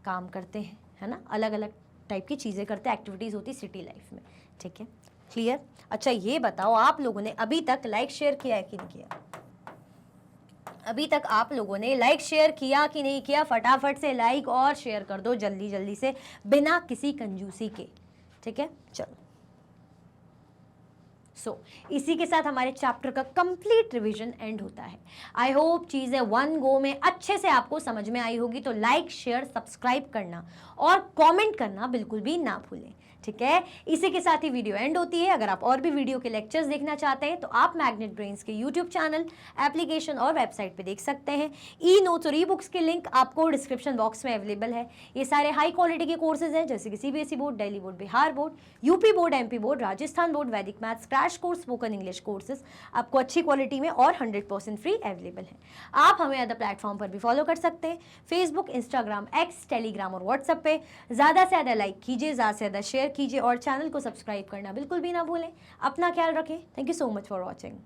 काम करते हैं, है ना, अलग अलग टाइप की चीज़ें करते हैं, एक्टिविटीज़ होती सिटी लाइफ में। ठीक है, क्लियर? अच्छा ये बताओ, आप लोगों ने अभी तक लाइक शेयर किया है कि नहीं किया? अभी तक आप लोगों ने लाइक शेयर किया कि नहीं किया? फटाफट से लाइक और शेयर कर दो जल्दी जल्दी से, बिना किसी कंजूसी के। ठीक है, चलो। इसी के साथ हमारे चैप्टर का कंप्लीट रिवीजन एंड होता है। आई होप चीज़ें वन गो में अच्छे से आपको समझ में आई होगी। तो लाइक शेयर सब्सक्राइब करना और कमेंट करना बिल्कुल भी ना भूलें। ठीक है, इसी के साथ ही वीडियो एंड होती है। अगर आप और भी वीडियो के लेक्चर्स देखना चाहते हैं तो आप मैग्नेट ब्रेन्स के यूट्यूब चैनल, एप्लीकेशन और वेबसाइट पे देख सकते हैं। ई नोट्स और ई बुक्स के लिंक आपको डिस्क्रिप्शन बॉक्स में अवेलेबल है। ये सारे हाई क्वालिटी के कोर्सेज हैं, जैसे कि CBSE board, Delhi board, Bihar board, UP board, MP board, Rajasthan board, Vedic maths, crash course, spoken English courses आपको अच्छी क्वालिटी में और 100% फ्री अवेलेबल है। आप हमें अदर प्लेटफॉर्म पर भी फॉलो कर सकते हैं, फेसबुक, इंस्टाग्राम, एक्स, टेलीग्राम और व्हाट्सएप पे। ज़्यादा से ज़्यादा लाइक कीजिए, ज़्यादा से ज़्यादा शेयर कीजिए और चैनल को सब्सक्राइब करना बिल्कुल भी ना भूलें। अपना ख्याल रखें। Thank you so much for watching.